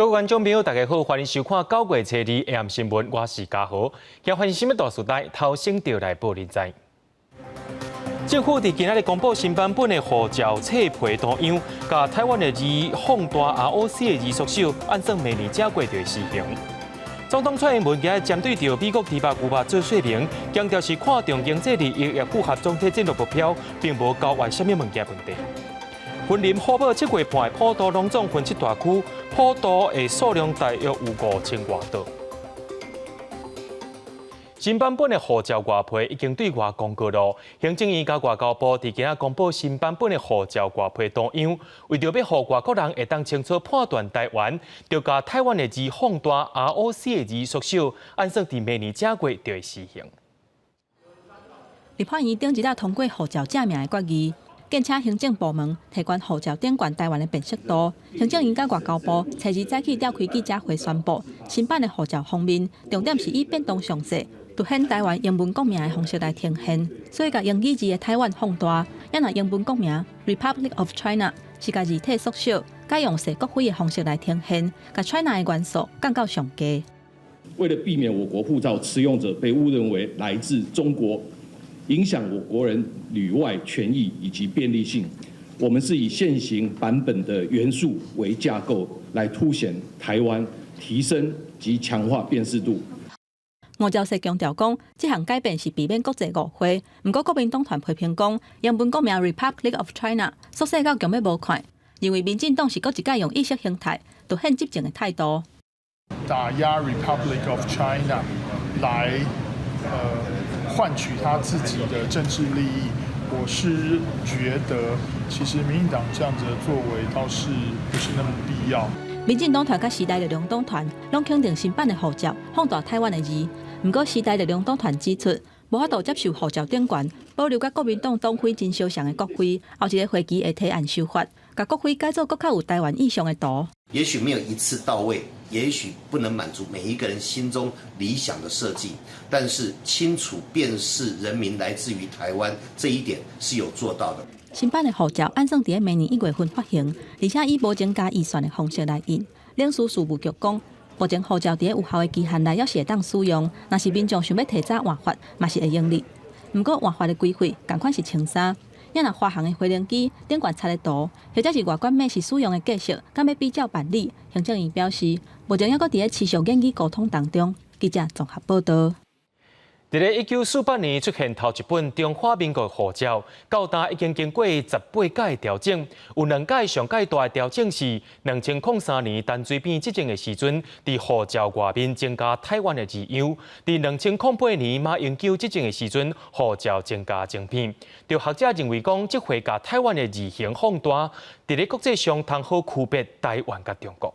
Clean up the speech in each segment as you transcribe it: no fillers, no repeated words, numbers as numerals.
各位观众朋友，大家好，欢迎收看9月7日AM新闻，我是嘉豪。今欢迎新闻大时代头先就来报人知。政府伫今仔日公布新版本的护照册批图样，甲台湾的字放大 ROC 的字缩小，按算明年正月就会施行。总统蔡英文今日针对着美国提拔牛肉做说明，强调是看重经济利益，也符合总体战略目标，并无交外什么物件问题。云林虎宝7月半的普渡隆重分7大区，普渡的数量大约有5000多道。新版本的护照外批已经对外公告了。行政院甲外交部伫今仔公布新版本的护照外批图样，为着要互外国人会当清楚判断台湾，就甲台湾的字放大 ，ROC 的字缩小，按算伫明年正月就会实行。立法院顶一日通过护照正名的决议。建请行政部门提悬护照顶悬台湾的辨识度。行政院甲外交部初日早起召开记者会宣布，新版的护照封面重点是以变动详细，凸显台湾英文国名的方式来呈现，所以甲英语字的台湾放大，也拿英文国名 Republic of China 是甲字体缩小，改用写国徽的方式来呈现，甲 China 的元素降到上低。为了避免我国护照持用者被误认为来自中国，影响我国人旅外权益以及便利性，我们是以现行版本的元素为架构，来凸显台湾，提升及强化辨识度。吴钊燮强调讲，这项改变是避免国际误会。不过国民党团批评讲，英文国名 Republic of China 缩写到强要无看，认为民进党是搁一改用意识形态，凸显执政的态度。打压 Republic of China 来换取他自己的政治利益，我是觉得其实民进党这样子的作为倒是不是那么必要。民进党团甲时代力量党团拢肯定新版的护照放大台湾的字，不过时代力量党团指出，无法度接受护照顶悬保留甲国民党党徽真相像的国徽，后一个会期会提案修法，甲国徽改做更较有台湾意象的图。也许没有一次到位，也许不能满足每一个人心中理想的设计，但是清楚辨识人民来自于台湾这一点是有做到的。新版的护照按算伫明年1月份发行，而且以无增加预算的方式来印。领事事务局讲，目前护照伫有效的期限内要是会当使用，若是民众想要提早换发，嘛是会用力。不过换发的规费同款是1,300，也若华航的回零机顶悬插的图，或者是外管美是使用的计数，敢要比较办理。行政院表示，目前还搁伫咧持续研究沟通当中。记者综合报道。伫咧1948年出现头一本中华民国护照，到今已经经过18届调整，有2届上届大的调整是2003年陈水扁执政的时阵，伫护照外面增加台湾的字样；伫2008年马英九执政的时阵，护照增加晶片。就学者认为讲，这回甲台湾的字形放大，伫咧国际上通好区别台湾甲中国。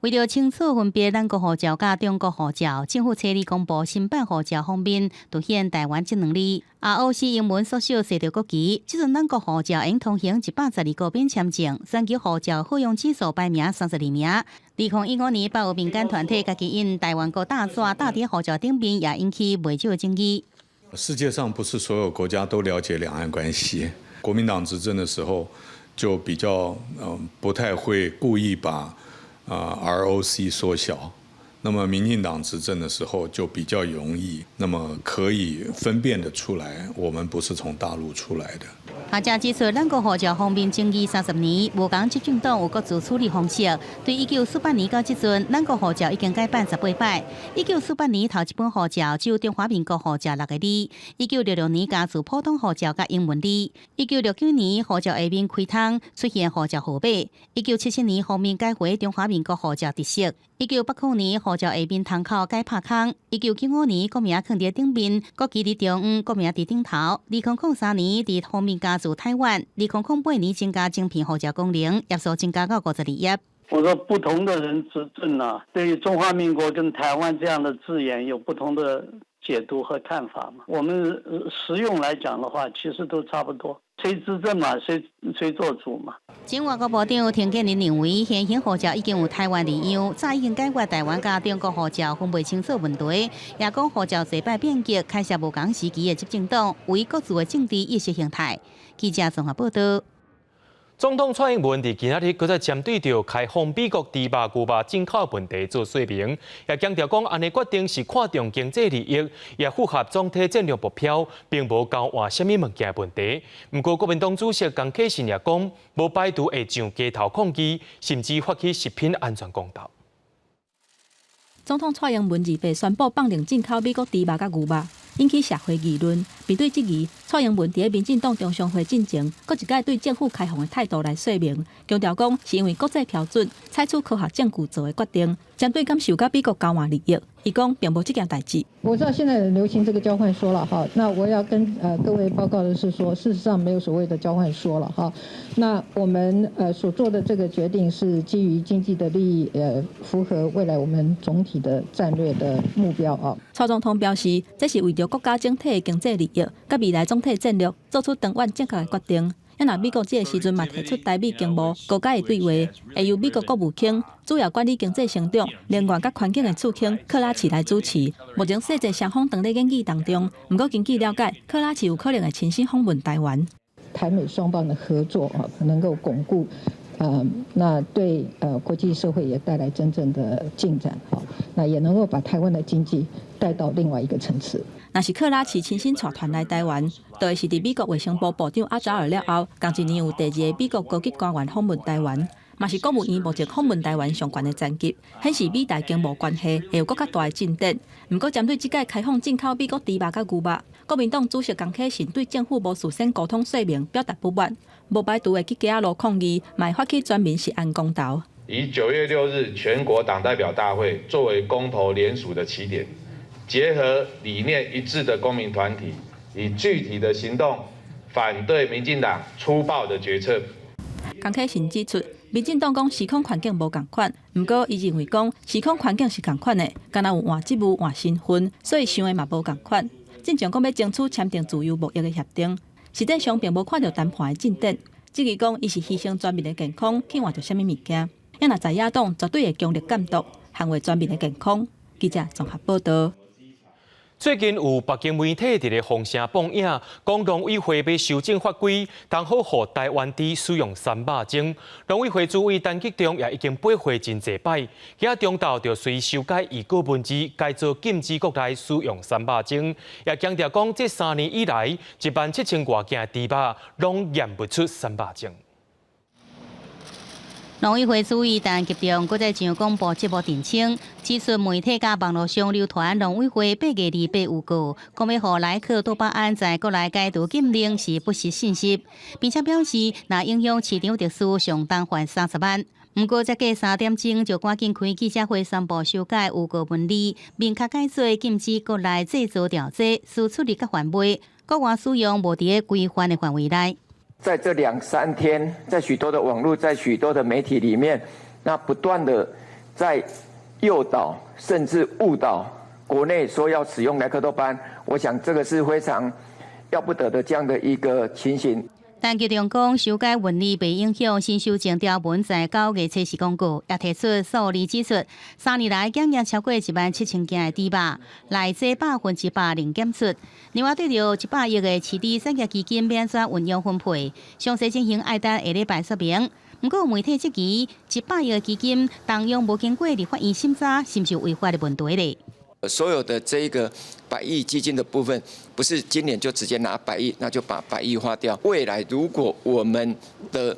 为了清楚分别咱国护照甲中国护照，政府初日公布新版护照封面，凸显台湾这2字。ROC 英文缩小写着国旗，即阵咱国护照应通行112个边签证，全球护照好用指数排名32名。2015年保护民间团体家己印台湾国大纸大伫护照顶面，也引起袂少争议。世界上不是所有国家都了解两岸关系，国民党执政的时候就比较不太会故意把ROC 缩小，那么民进党执政的时候就比较容易，那么可以分辨得出来，我们不是从大陆出来的。学者指出，咱国护照方面争议30年，无讲执政党有各自处理方式。对1948年到即阵，咱国护照已经改版18摆。1948年头一本护照只有中华民国护照6个字，1966年加入普通护照甲英文字，1969年护照下面开通出现护照号码，1977年封面改回中华民国护照特色，1989年护照下面窗口改拍空，1995年国名放伫顶面，国旗伫中央，国名伫顶头。2003年伫封面加入台湾，2008年增加晶片护照功能，页数增加到52页。我说不同的人执政啊，对于中华民国跟台湾这样的字眼有不同的解读和看法嘛。我们实用来讲的话，其实都差不多。谁执政嘛，谁做主嘛。前外交部长陈建仁认为，现行护照已经有台湾字样，早已经解决台湾甲中国护照分不清楚问题。也讲护照多摆变革，开设无同时期的执政党为各自的政治意识形态。记者综合报道。总统蔡英文伫今仔日，搁再针对着开放美国猪肉、牛肉进口问题做说明，也强调讲，安尼决定是看重经济利益，也符合总体战略目标，并无交换什么物件问题。不过，国民党主席江启臣也讲，无排除会上街头抗议，甚至发起食品安全公投。总统蔡英文2日宣布放令进口美国猪肉甲牛肉，引起社会议论。面对质疑，蔡英文伫民进党中常会进前，搁一届对政府开放的态度来说明，强调讲是因为国际标准、采取科学证据做的决定。针对感受到美国交换利益，伊讲并无这件代志。我知道现在流行这个交换说了哈，那我要跟各位报告的是说，事实上没有所谓的交换说了哈。那我们所做的这个决定是基于经济的利益，符合未来我们总体的战略的目标啊。蔡总统表示，这是为着国家整体的经济利益，甲未来总体战略做出长远正确的决定。也若美国这个时阵嘛提出台美经贸、国家的对话，会由美国国务卿主要管理经济成长、能源甲环境的次卿克拉奇来主持。目前世界双方正在研议当中，不过根据了解，克拉奇有可能会亲身访问台湾。台美双方的合作啊，能够巩固。那对国际社会也带来真正的进展，好，那也能够把台湾的经济带到另外一个层次。若是克拉奇亲身带团来台湾，就会是伫美国卫生部部长阿扎尔了后，同一年有第2个美国高级官员访问台湾，嘛是国务院目前访问台湾相关的战绩，显示美台经贸关系会有更较大的进展。不过，针对这届开放进口美国猪肉甲牛肉，国民党主席江启臣对政府无事先沟通说明表达不满。无排除会去街仔路抗议，卖发起全民食安公投。以9月6日全国党代表大会作为公投联署的起点，结合理念一致的公民团体，以具体的行动反对民进党粗暴的决策。江启臣指出，民进党讲时空环境无共款，不过伊认为讲时空环境是共款的，敢若有换职务、换身份，所以想的嘛无共款。正常讲要争取签订自由贸易的协定。实际上并无看到谈判的进展，质疑讲伊是牺牲全民的健康去换着什么物件。也若在野党绝对会强力监督，捍卫全民的健康。记者综合报道。最近有北京媒体伫咧风声放映，讲农委会要修正法规，刚好互台湾猪使用3肉精。农委会主委陈吉仲也已经背回真侪摆，今中昼就随修改预告文字，改做禁止国内使用3肉精，也强调讲这3年以来17000多件猪肉拢验不出3肉精。农委会主委陈吉仲搁在上广播节目澄清，指出媒体甲网络上流传农委会8月28有告，讲要互莱克多巴胺在国内解除禁令是不实信息，并且表示若影响市场特殊，上当罚30万。不过，才过3点钟就赶紧开记者会宣布修改有告文字，并较改做禁止国内制造调剂、输出力甲贩卖，国外使用无伫规范的范围内。在这2、3天，在许多的网络，在许多的媒体里面，那不断的在诱导甚至误导国内说要使用莱克多巴胺，我想这个是非常要不得的这样的一个情形。陈吉仲讲，修改文字袂影响新修正条文在9月测试公告，也提出数字指出，3年来检验超过17000件的猪肉，内这100%零检出。另外，对着100亿的市地产业基金免选运用分配，详细情形爱等下礼拜说明。不过，媒体质疑100亿的基金动用无经过立法院审查，是不是有违法的问题呢？所有的这一个100亿基金的部分，不是今年就直接拿100亿，那就把100亿花掉。未来如果我们的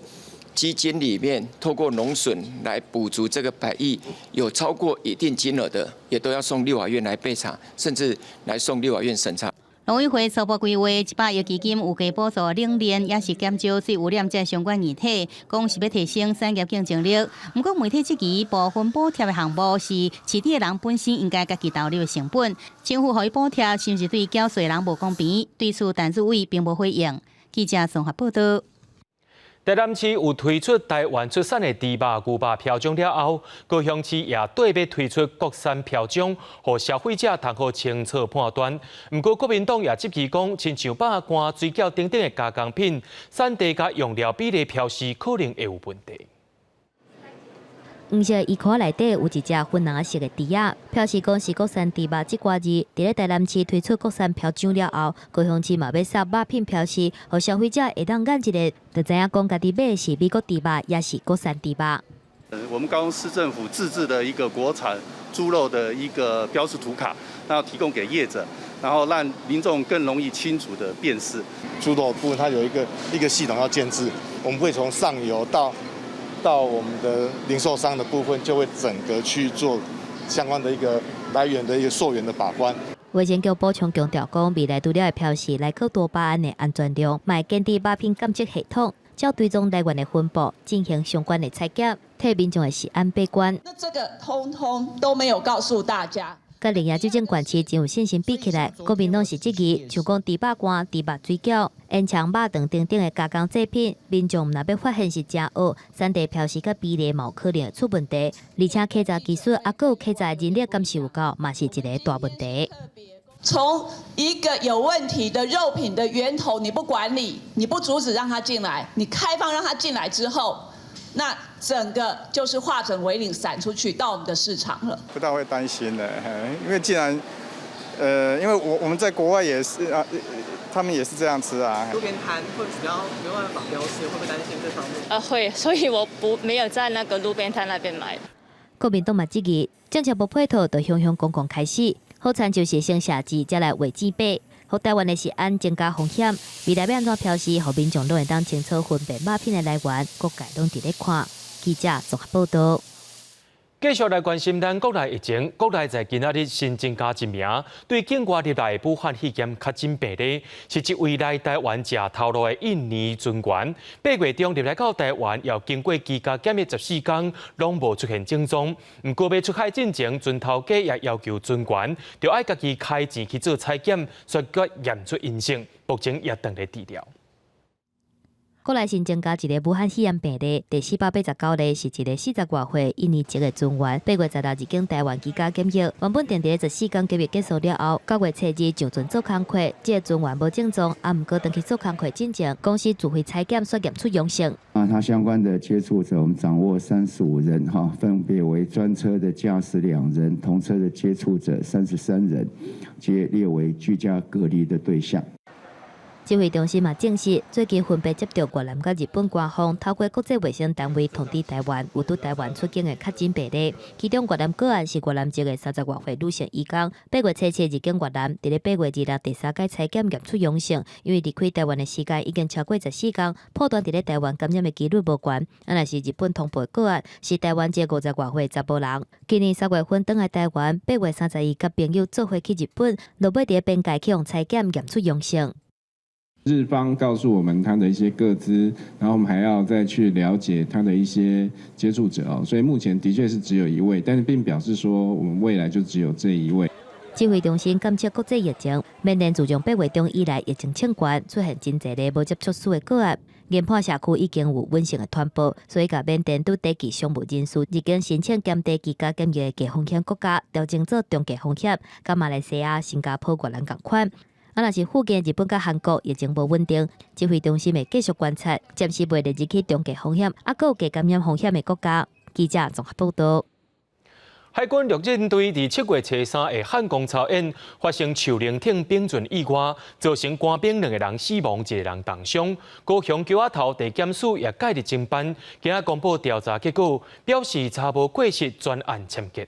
基金里面透过农损来补足这个100亿，有超过一定金额的，也都要送立法院来备查，甚至来送立法院审查。农委会初步规划100亿基金有加补助冷链，也是减少水污染这相关议题，讲是要提升产业竞争力。不过媒体质疑部分补贴的项目是饲猪的人本身应该家己投入的成本，政府予伊补贴，是不是对缴税人无公平？对此，陈主委并无回应。记者综合报道。台南市有推出台湾出产的猪肉、牛肉标章了后，高雄市也对要推出国产标章，让消费者通好清楚判断。不过国民党也质疑讲，亲像肉干、水饺等等的加工品，产地甲用料比例标示可能会有问题。黄色衣裤内底有一只粉红色的猪仔，表示讲是国产猪肉这挂字。伫咧台南市推出国产标章了后，高雄市嘛要设肉品标示，互消费者会当眼一个，就知影讲家己买的是美国猪肉，也是国产猪肉。我们高雄市政府自制的一个国产猪肉的一个标示图卡，然后提供给业者，然后让民众更容易清楚的辨识。猪肉部分它有一个系统要建制，我们会从上游到我们的零售商的部分，就会整个去做相关的一个来源的一个溯源的把关。卫生局补充强调讲，未来除了会标示来克多巴胺的安全量，嘛会建立肉品监测系统，照追踪来源的分布进行相关的采检，替民众的食安把关。那这个通通都没有告诉大家。甲另外酒精管区真有信心比起来，国民党是质疑，像讲猪肉干、猪肉水饺、烟肠、肉肠等等的加工制品，民众若要发现是真恶，产地标示甲比例嘛有可能会出问题，而且客查技术还有客查人力敢是有够，嘛是一个大问题。从一个有问题的肉品的源头你不管理，你不阻止让它进来，你开放让它进来之后，那整个就是化整为零，散出去到我们的市场了。不大会担心的，因为既然，因为我们在国外也是啊，他们也是这样吃啊。路边摊会比较没有办法标示，会不会担心这方面？会，所以我没有在那个路边摊那边买。国民党嘛质疑，政策无配套，就向公共开始，好惨就是先下旨再来画纸笔。互台湾的食安增加风险，未来要安怎标示，互民众都会当清楚分辨肉品的来源，各界拢伫咧看。记者综合报道。继续来关心咱国内疫情，国内在今仔日新增加1名对境外入来武汉肺炎确诊病例，是一位来台湾食头路的印尼军官。8月中入来到台湾，要经过居家检疫14天，拢无出现症状。不过要出海进前，军头家也要求军官就要家己开钱去做采检，结果验出阴性，目前也等咧治疗。国内新增加一个武汉肺炎病例，第489例是一个40多岁印尼籍的军员，8月16日经台湾居家检疫，原本定伫14天检疫结束了后，9月初2上船做工课，这个军员无症状，毋过登去做工课进前，公司自费采检所验出阳性。他相关的接触者，我们掌握35人，分别为专车的驾驶2人，同车的接触者33人，皆列为居家隔离的对象。指挥中心嘛证实，最近分别接到越南甲日本官方透过国际卫生单位通知台湾，有对台湾出境的确诊病例。其中越南个案是越南籍的30多岁女性移工，8月初7日经越南，伫咧8月2日第3届采检验出阳性，因为离开台湾的时间已经超过14天，判断伫咧台湾感染的几率无悬。若是日本通报个案，是台湾籍50多岁查甫人，今年3月份返来台湾，8月31日甲朋友做伙去日本，落尾伫咧边界去用采检验出阳性。日方告诉我们他的一些个资，然后我们还要再去了解他的一些接触者所以目前的确是只有1位，但是并表示说我们未来就只有这1位。指挥中心监测国际疫情，缅甸自从8月中以来疫情清悬，出现真侪例无接触史的个案。研判社区已经有稳性的传播，所以甲缅甸对地区商务人士已经申请检地居家检疫的低风险国家调整做中低风险，甲马来西亚、新加坡、越南同款。若是附近日本甲韩国疫情无稳定，指挥中心会继续观察，暂时袂列入去中低风险，还有低感染风险的国家。记者综合报道。海军陆战队伫7月初3的汉光操演发生树林艇冰准意外，造成官兵2个人死亡，1个人重伤。高雄桥仔头地检署也介入侦办，今仔公布调查结果，表示查无过失，专案签结。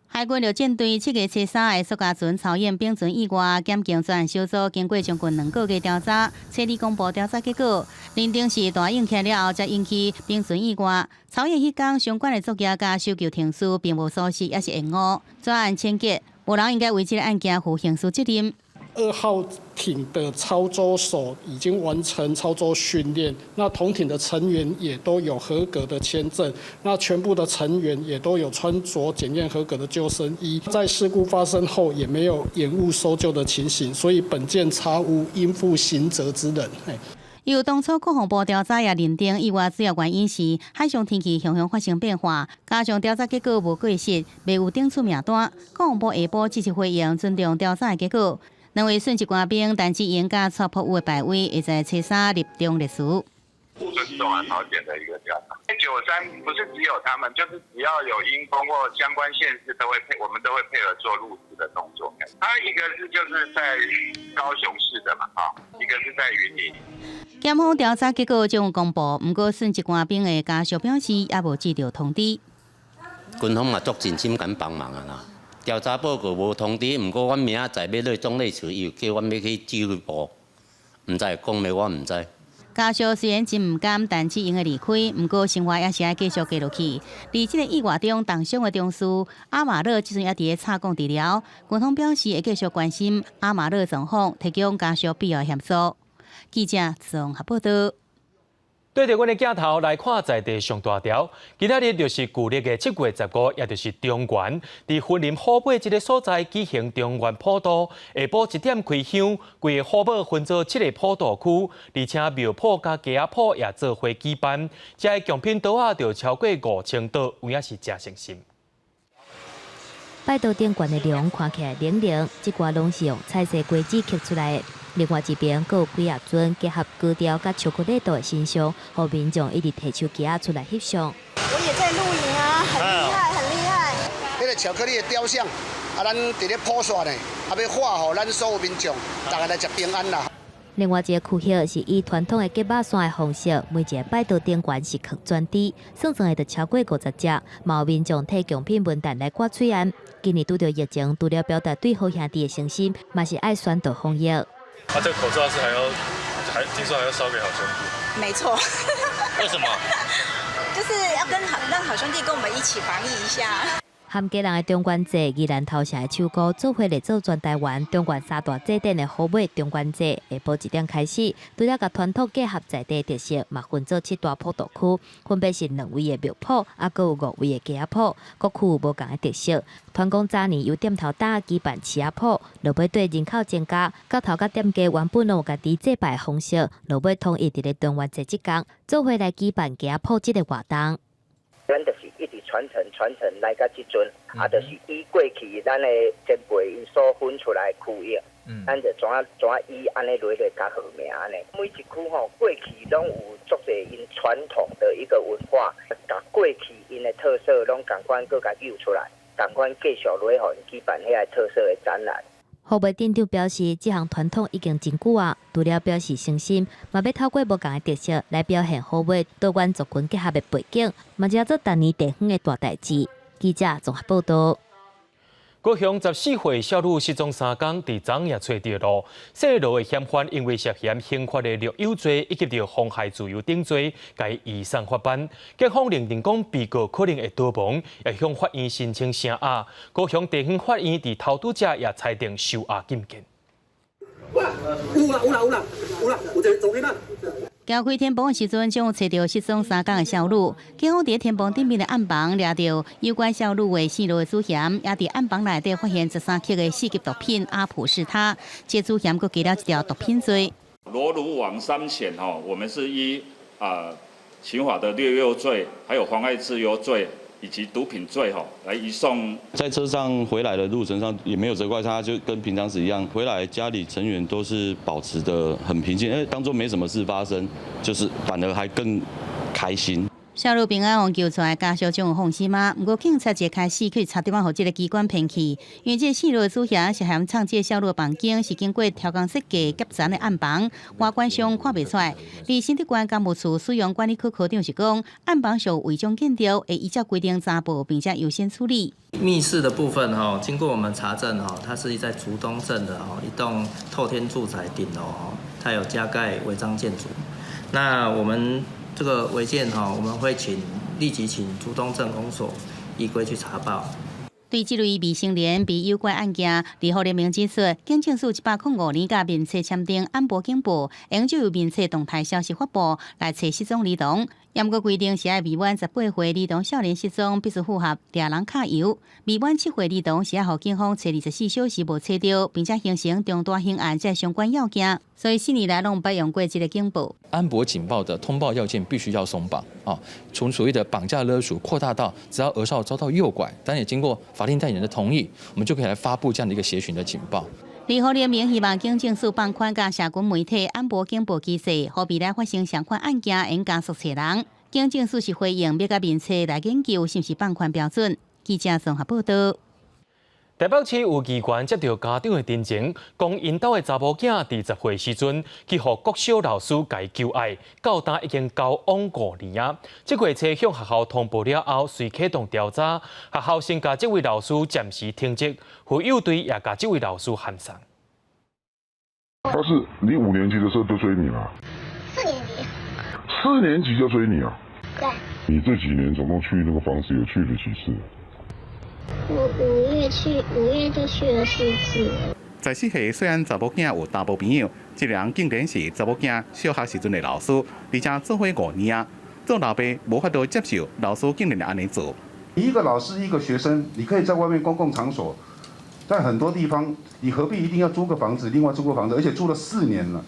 海军陆战队7月初3的苏家船操演冰船意外，检警专案小组经过将近2个月调查，初二公布调查结果，认定是大引起了后才引起冰船意外。操演迄天相关的作业甲搜救艇师并无疏失，也是延误，专案签结，无人应该为这个案件负刑事责任。2号艇的操舟手已经完成操舟训练，那同艇的成员也都有合格的签证，那全部的成员也都有穿着检验合格的救生衣，在事故发生后也没有延误搜救的情形，所以本件查无应负刑责之人。由当初国防部调查也认定意外主要原因是海上天气常常发生变化，加上调查结果无过失，未有顶出名单。国防部下晡支持回应，尊重调查的结果。2位殉职官兵陈志英甲蔡朴有的排位，会在初3立中烈士。尊重安保检的一个调查。93不是只有他们，就是只要有因公或相关县市我们都会配合做入职的动作。它一个是就是在高雄市的嘛，一个是在云林。检方调查结果将公布，不过孙籍官兵的家属表示也无接到通知。军方嘛足尽心敢帮忙啊啦。调查报告无通知，不过阮明仔载要去总内处，伊叫阮要去纪律部，唔知讲咩我唔知。家属虽然真唔甘，但只应该离开，不过生活也是要继续过落去。而这个意外中重伤的中士阿马勒，即阵也伫咧插管治疗。军方表示会继续关心阿马勒状况，提供家属必要协助。记者综合报道。对着阮的镜头来看在地上大条，今仔日就是旧历的7月15，也就是中元，伫云林虎尾这个所在举行中元普渡，下晡1点开香，规个虎尾分做7个普渡区，而且庙铺甲鸡仔铺也做伙举办，这个贡品桌仔就超过5000桌，有影是真诚心。拜道顶悬的龙看起来冷冷，这挂拢是用彩色果子刻出来的。另外一边，阁有几啊尊结合高调甲巧克力豆的形象，互民众一直提手机出来翕相。我也在录影啊，很厉害，很厉害。那个巧克力的雕像，咱伫咧铺刷呢，要画互咱所有民众，大家来食平安啦。另外一个区域是以传统的结巴线的方式，每一个拜道顶悬是刻专滴，算算的就超过50只，嘛有民众摕贡品文旦来挂嘴安。今年拄着疫情，除了表达对好兄弟的诚心，嘛是爱宣导防疫。这个口罩是听说还要烧给好兄弟。没错。为什么？就是要让好兄弟跟我们一起防疫一下。含家人的中元节，宜兰头城的手鼓做伙来做全台湾中元三大祭典的虎尾中元节，下晡1点开始，除了甲传统结合在地特色，嘛分做7大普渡区，分别是2位的庙铺，啊，阁有5位的鸡仔铺，各区有无同的特色。团讲早年由点头搭举办市仔铺，落尾对人口增加，到头甲店家原本有家己祭拜方式，落尾统一伫咧中元节即天，做伙来举办鸡仔铺这个活动。咱就是一直传承来到即阵，就是以过去咱的前辈因所分出来区域，咱就怎以安尼来加号名安尼。每一区吼，过去拢有足侪因传统的一个文化，甲过去因的特色拢共款搁甲揪出来，共款继续来互因举办遐个特色的展览。虎尾店长表示，这项传统已经真久啊，除了表示诚心，嘛要透过无同的特色来表现虎尾多元族群结合的背景，嘛是做当年地方的大代志。记者综合报道。高雄14岁少女失踪3天，伫昨夜找到路。细路的嫌犯因为涉嫌刑法的掠有罪以及着妨害自由等罪，该移送法办。警方认定讲被告可能会逃亡，也向法院申请声押。高雄地方法院伫偷渡者也裁定收押禁见。有啦，有一个走边啊。交开天棚的时阵，将找到失踪3天的少女。警方伫天棚顶面的暗房抓到有关少女的4路的主嫌，也伫暗房内底发现13克的4级毒品阿普是他，这主嫌佫加了一条毒品罪。罗鲁网3险我们是依刑法的掠有罪，还有妨碍自由罪。以及毒品罪来移送。在车上回来的路程上也没有责怪他，就跟平常时一样，回来家里成员都是保持的很平静，当作没什么事发生，就是反而还更开心。少女平安互救出来，家属将有放心吗？不过警察一开始去查点互这个机关骗去，因为这4路的主嫌涉嫌创这少女的房间是经过调光设计夹层的暗房，外观上看不出来。而新竹县干务处使用管理科科长是讲，暗房属违章建筑，会依照规定查捕，并且优先处理。密室的部分经过我们查证它是在竹东镇的一栋透天住宅顶楼它有加盖违章建筑。那我们这个违建我们会立即请竹东镇公所依规去查报。对这类未成年被诱拐案件，立法人民指出，警政署105年甲民册签订安保警报，永久由民册动态消息发布来找失踪儿童。严格规定是要未满18岁儿童少年失踪，必须符合抓人卡油；未满7岁儿童是要互警方找24小时无找到，并且形成重大刑案这相关要件。所以4年来拢捌用过这个警报。安保警报的通报要件必须要松绑从所谓的绑架勒索扩大到只要儿少遭到诱拐，但也经过法定代理人的同意，我们就可以来发布这样的一个协寻的警报。李厚联名希望警政署放宽甲社群媒体安保警报机制，好未来发生相关案件应加速找人。警政署是回应要甲民测来研究是毋是放宽标准。记者综合报道。台北市有议员接到家长的陈情，讲因兜的查某囝伫10岁时阵去互国小老师家求爱，到今已经交往5年啊。这月初向学校通报了后，遂启动调查，学校先甲这位老师暂时停职，妇幼队也甲这位老师函上。他是你5年级的时候就追你了？4年级。4年级就追你啊？对。你这几年总共去那个房子有去了几次？我5月就去了4次。在4岁虽然查某囝有大部朋友，这人竟然是查某囝小学时阵的老师，而且做伙5年啊，做老爸无法度接受老师竟然安尼做。一个老师一个学生，你可以在外面公共场所，在很多地方，你何必一定要租个房子，另外租个房子，而且租了4年了，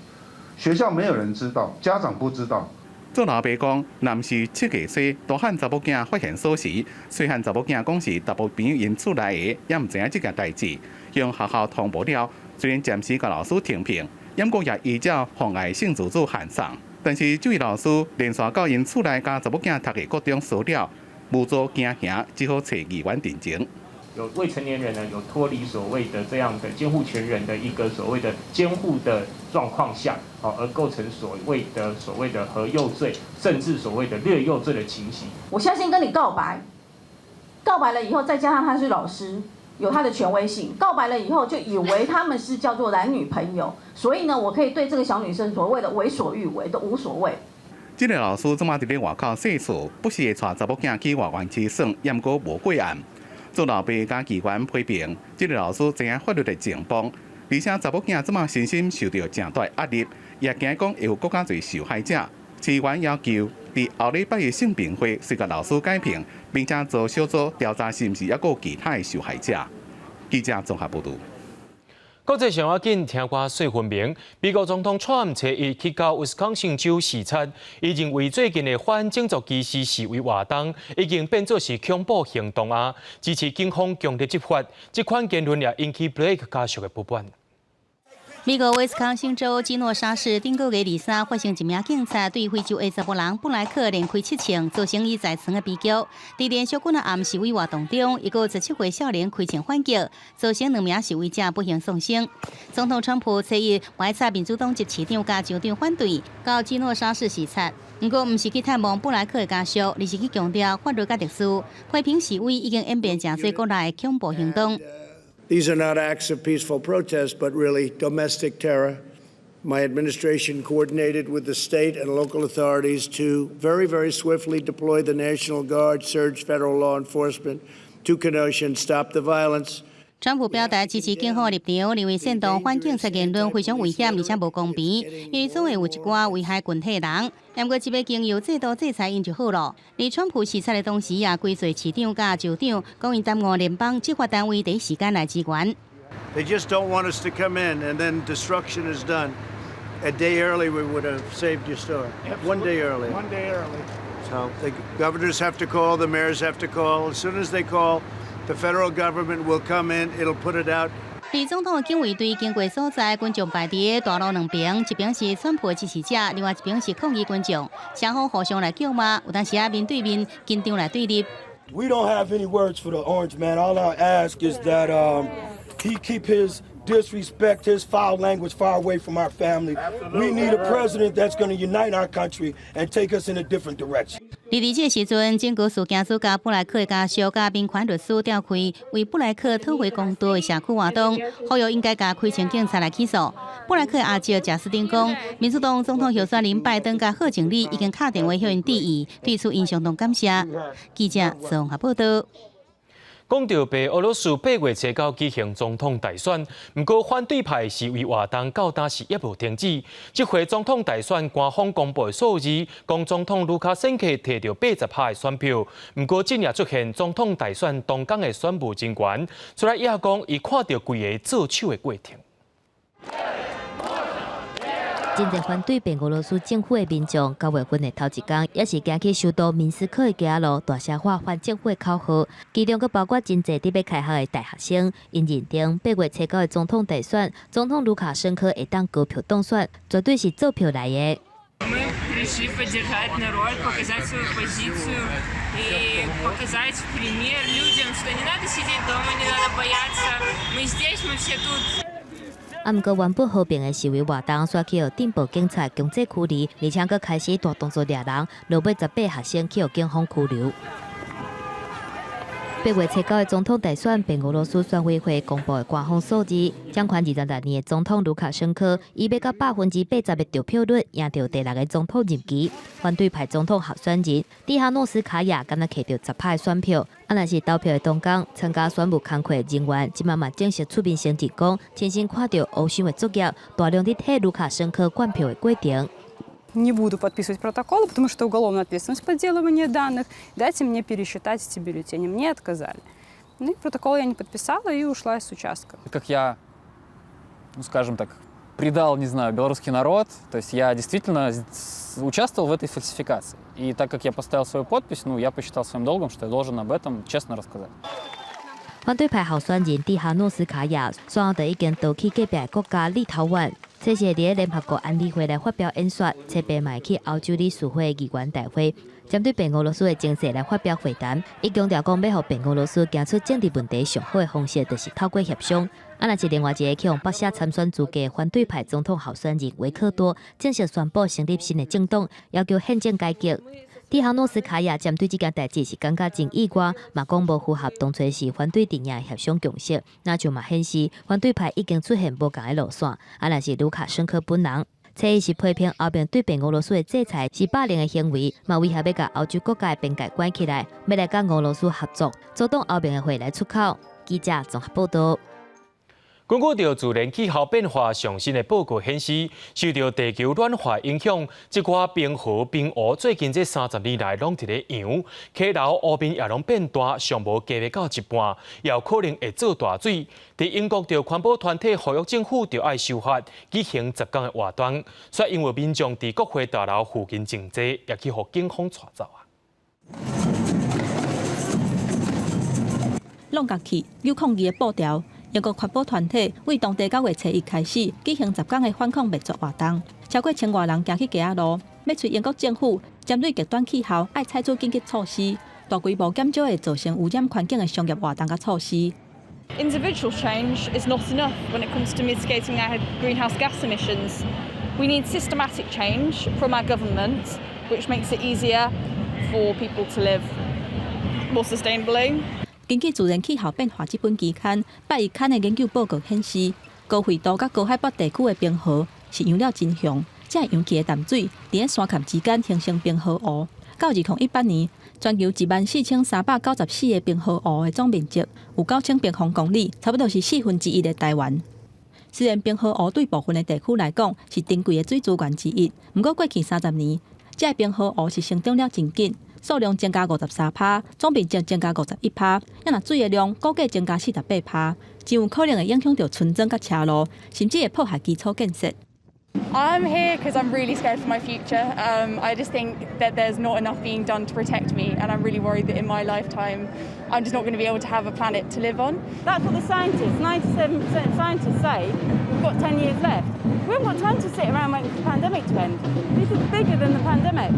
学校没有人知道，家长不知道。做老爸讲，男是7个岁，大汉查某囝发现锁匙，细汉查某囝讲是大部朋友因厝内的，也唔知影这件代志，向学校通报了。虽然暂时甲老师停评，不过也依照妨碍性自主函上。但是这位老师连续到因厝内甲查某囝读的各种资料，无做行刑，只好找议员定情。有未成年人呢，有脱离所谓的这样的监护权人的一个所谓的监护的状况下，而构成所谓的和幼罪，甚至所谓的虐幼罪的情形。我相信跟你告白了以后，再加上他是老师，有他的权威性，告白了以后就以为他们是叫做男女朋友，所以呢，我可以对这个小女生所谓的为所欲为都无所谓。这个老师怎么伫咧外口细数，不时会带查某囝去外湾吃耍，也毋过无过案。做老爸甲议员批评，这个老师知影法律的前方，而且查某囝怎么身心受到正大压力，也惊讲会有更加侪受害者。议员要求伫后礼拜的性平会，随甲老师改评，并且做小组调查是毋是还有其他的受害者。记者综合报道。国际上要紧，听歌说分明。美国总统川普初一去到威斯康星州视察，伊认为最近的反种族歧视示威活动已经变作是恐怖行动啊，支持警方强烈执法。这款言论也引起 Blake 家属的不满。美国威斯康星州基诺沙市顶个月23发生一名警察对非洲的查甫人布莱克连开7枪，造成伊在床的悲剧。在连续几个暗示威活动中，一个17岁少年开枪反击，造成2名示威者不幸丧生。总统川普初一外插民主党籍市长加州长反对到基诺沙市视察，不过不是去探望布莱克的家属，而是去强调法律甲律师，批评示威已经演变成多国内的恐怖行动。These are not acts of peaceful protest, but really domestic terror. My administration coordinated with the state and local authorities to very, very swiftly deploy the National Guard, surge federal law enforcement to Kenosha and stop the violence. 川普表达支持警方的立场，认为煽动反警察言论非常危险，而且无公平，因为总会有一寡危害群体的人。不过，只要经由制度制裁因就好了。而川普视察的同时，也归罪市长甲州长，讲因耽误联邦执法单位第一时间来支援。They just don't want us to come in, and then destruction is done. A day early, we would have saved your store. One day early. One day early. So the governors have to call, the mayors have to call. As soon as they call, the federal government will come in. It'll put it out. 而总统的警卫队经过所在，群众排伫大路两边，一边是川普的支持者，另外一边是抗议群众，双方互相来叫骂，有当时啊面对面，紧张来对立。We don't have any words for the orange man. All I ask is that he keep his disrespect, his foul language far away from our family. We need a president that's going to unite our country and take us in a different direction. 在这时阵，警局事件组甲布莱克的家属甲民权律师召开为布莱克讨回公道的社区活动，呼吁应该甲开枪警察来起诉。布莱克的阿叔贾斯汀讲，民主党总统候选人拜登甲贺锦丽已经打电话向因致意，对此因相当感谢。记者综合报道。讲到被俄罗斯8月初到举行总统大选，不过反对派示威活动到当时也无停止。这回总统大选官方公布的数字，讲总统卢卡申科摕到80%的选票，不过今日出现总统大选当天的选务人员出来也讲，伊看到规个做手的过程。真侪反对白俄罗斯政府的民众，9月份的头一天，也是行去首都明斯克的街路，大声喊反政府的口号。其中佫包括真侪伫要开学的大学生，因认定8月初9的总统大选，总统卢卡申科会当高票当选，绝对是做票来的。 Мы пришли поддержать народ, показать свою позицию и показать пример людям, что не надо сидеть дома, не надо бояться. Мы здесь, мы все тут. 毋过原本和平的示威活动，煞去互镇暴警察强制驱离，而且佫开始大动作掠人，落尾18学生去互警方拘留。8月初9的总统大选，白俄罗斯选委会公布的官方数字，掌权26年的总统卢卡申科，伊要到80%的得票率，赢到第6个总统任期。反对派总统候选人蒂哈诺斯卡娅敢若摕到10%的选票。若是投票的当天，参加选务工课的人员即嘛正式出面声明讲，亲身看到欧想的作业，大量伫替卢卡申科灌票的过程。 Не буду подписывать протоколы, потому что уголовная ответственность по подделыванию данных. Дайте мне пересчитать эти бюллетени. Мне отказали. Ну и протокол я не подписала и ушла с участка. Как я, ну скажем так, предал, не знаю, белорусский народ, то есть я действительно участвовал в этой фальсификации. И так как я поставил свою подпись, ну я посчитал своим долгом, что я должен об этом честно рассказать. 反对派候选人蒂哈诺斯卡娅，随后就已经逃去隔壁的国家立陶宛。这是伫联合国安理会来发表演说，侧边嘛去欧洲理事会议员大会，针对白俄罗斯的情势来发表会谈。伊强调讲，要互白俄罗斯行出政治问题上好的方式，就是透过协商。若是另外一个去互北下参选资格反对派总统候选人维克多正式宣布成立新的政党，要求宪政改革。 蒂哈诺斯卡娅针对这件代志是感觉真意外，嘛讲无符合当初是反对阵营协商共识，那就嘛显示反对派已经出现无同的路线。若是卢卡申科本人，猜伊是批评后面对白俄罗斯的制裁是霸凌的行为，嘛威胁要甲欧洲国家的边界关起来，要来甲俄罗斯合作，阻挡后面的货来出口。记者综合报道。 根据着自然气候变化上新的报告显示，受到地球暖化影响，一寡冰河、冰湖最近这30年来拢伫咧扬，溪流湖面也拢变大，尚无加热到一半，也有可能会做大水。伫英国，着环保团体呼吁政府着爱修法，举行10天的活动，却因为民众伫国会大楼附近静坐，也去互警方带走啊。弄角去有抗议的布条。 英国环保团体为当地9月初1开始举行10天的反抗灭绝活动，超过1000外人行去街仔路，要催英国政府针对极端气候爱采取紧急措施，大规模减少会造成污染环境的商业活动甲措施。 Individual change is not enough when it comes to mitigating our greenhouse gas emissions. We need systematic change from our government, which makes it easier for people to live more sustainably. 根据《自然气候变化》这本期刊8月刊的研究报告显示，高纬度甲高海拔地区的冰河是扬了真凶，这扬起的淡水伫咧山崁之间形成冰河湖。到2018年，全球14394个冰河湖的总面积有9000平方公里，差不多是1/4的台湾。虽然冰河湖对部分的地区来讲是珍贵的水资源之一，不过过去30年，这冰河湖是成长了真紧。 数量增加53%，总面积增加51%，若水的量估计增加48%，真有可能会影响到村庄甲车路，甚至会破坏基础建设。 I'm here because I'm really scared for my future. I just think that there's not enough being done to protect me, and I'm really worried that in my lifetime, I'm just not going to be able to have a planet to live on. That's what the scientists, 97% of scientists say. We've got 10 years left. We haven't got time to sit around waiting for the pandemic to end. This is bigger than the pandemic.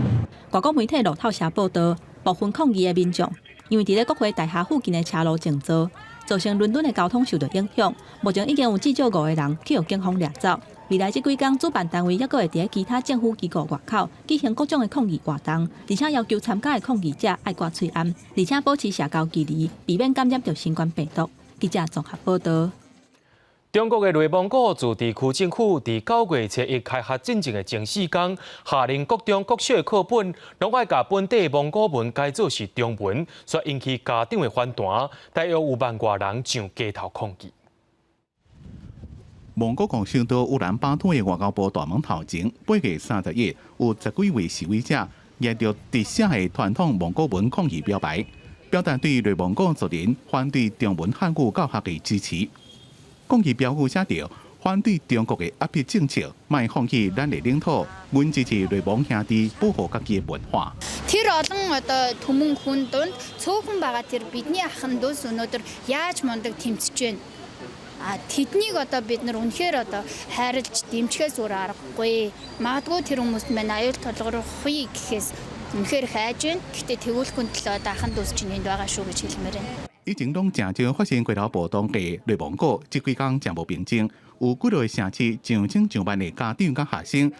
外国媒体路透社报道，部分抗议的民众因为伫咧国会大厦附近的车路静坐，造成伦敦的交通受到影响。目前已经有至少5个人去互警方掠走。 未来这几天，主办单位还佫会伫咧其他政府机构外口举行各种的抗议活动，而且要求参加的抗议者爱挂喙罨，而且保持社交距离，避免感染到新冠病毒。记者综合报道。中国的内蒙古自治区政府伫9月初1开学进前的前4天，下令各中各小的课本拢爱甲本地蒙古文改做是中文，所以引起家长的反弹，大约有万外人上街头抗议。 蒙古国首都乌兰巴托的外交部大门头前，8月30日有10几位示威者拿着直写的传统蒙古文抗议标牌，表达对内蒙古族人反对中文汉语教学的支持。抗议标语写着：“反对中国的压迫政策，莫放弃咱的领土。阮支持雷蒙兄弟保護家己的文化。 Тэр олон одоо түмэн хүн донд цөөхөн байгаа тэр бидний ахын дүүс өнөөдөр яаж мундаг тэмцэж байна. Тэднийг одоо бид нар үнэхээр одоо хайрлж дэмжихээс өөр аргагүй. Магадгүй тэр хүмүүст мань аюул толгорохыг гэхээс үнэхээр хайж байна. Гэхдээ тэгүүлэхгүй төлөө одоо ахын дүүс чинь энд байгаа шүү гэж хэлмээр байна. 以前拢常常发生街头暴动嘅雷蒙古，这几天真无平静，有几个城市上千上万的家长甲学生，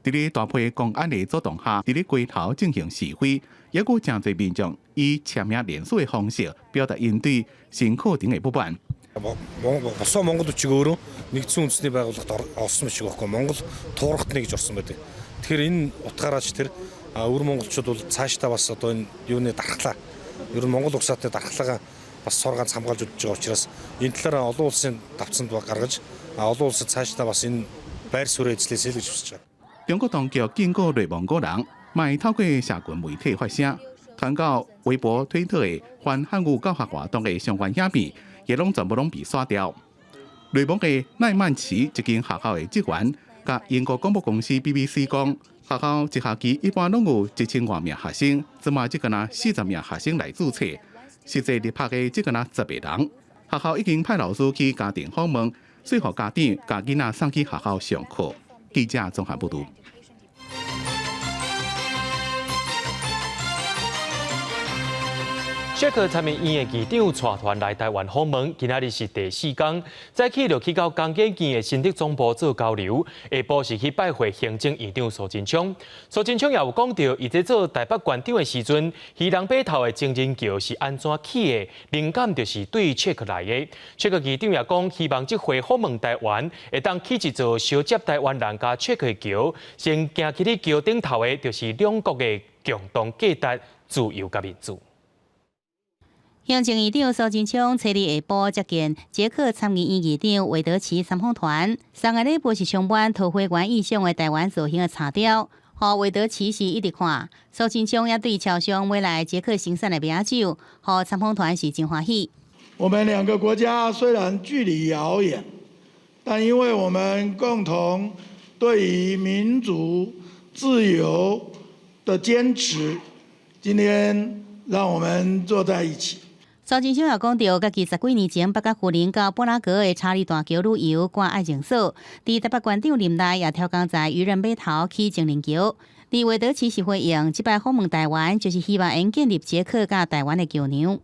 伫咧大批公安的阻挡下，伫咧街头进行示威，也有真侪民众以签名联署的方式表达因对新课程的不满。 Босоо монголч өөрөө нэгдсэн үндэсний байгууллагад орсон биш байхгүй Монгол туурхтны гэж орсон байдаг. Тэгэхээр энэ утгаараач тэр өвөр монголчууд бол цаашдаа бас одоо энэ юуны дархлаа ер нь Монгол угсаатай дархлаагаа бас соргаанц хамгаалж удаж байгаа учраас энэ талаараа олон улсын давцанд гаргаж олон улсад цаашдаа бас энэ байр суурь эзлээсэй гэж хүсэж байгаа. 中國當局警告雷蒙古人，莫透過社群媒體發聲，傳到微博、推特的反漢語教學活動的相關影片。 也拢全部拢被刷掉。雷蒙嘅奈曼池一間學校嘅職員，甲英國廣播公司 BBC 講，學校一學期一般攏有1000多名學生，即嘛只個那40名學生來註冊，實際入學嘅只個那10個人。學校已經派老師去家庭訪問，說服家長甲囡仔送去學校上課。記者綜合報道。 捷克參議院嘅議長帶團來台灣訪問，今仔日是第4天，早起就去到江景縣嘅新竹總部做交流，下晡是去拜會行政院長蘇貞昌。蘇貞昌也有講到，伊在做台北縣長嘅時陣，魚人碼頭嘅情人橋是安怎起嘅，靈感就是對捷克來嘅。捷克議長也講，希望這回訪問台灣，會當起一座小接台灣人甲捷克嘅橋，先行去啲橋頂頭嘅，就是兩國嘅共同價值、自由甲民主。 行政院長蘇貞昌初日下晡接見捷克參議院議長韋德奇參訪團，上個禮拜是充滿桃花源意象的台灣造型的茶雕，和韋德奇是一直看。蘇貞昌也對朝向未來捷克新產的名酒，和參訪團是真歡喜。我們兩個國家雖然距離遙遠，但因為我們共同對於民主自由的堅持，今天讓我們坐在一起。 蘇貞昌也講到，家己10幾年前北角富林到布拉格的查理大橋旅遊掛愛情鎖，佇台北縣長任內也調工在漁人碼頭起情人橋。而韋德奇是回應，這擺訪問台灣，就是希望能建立捷克甲台灣的橋梁。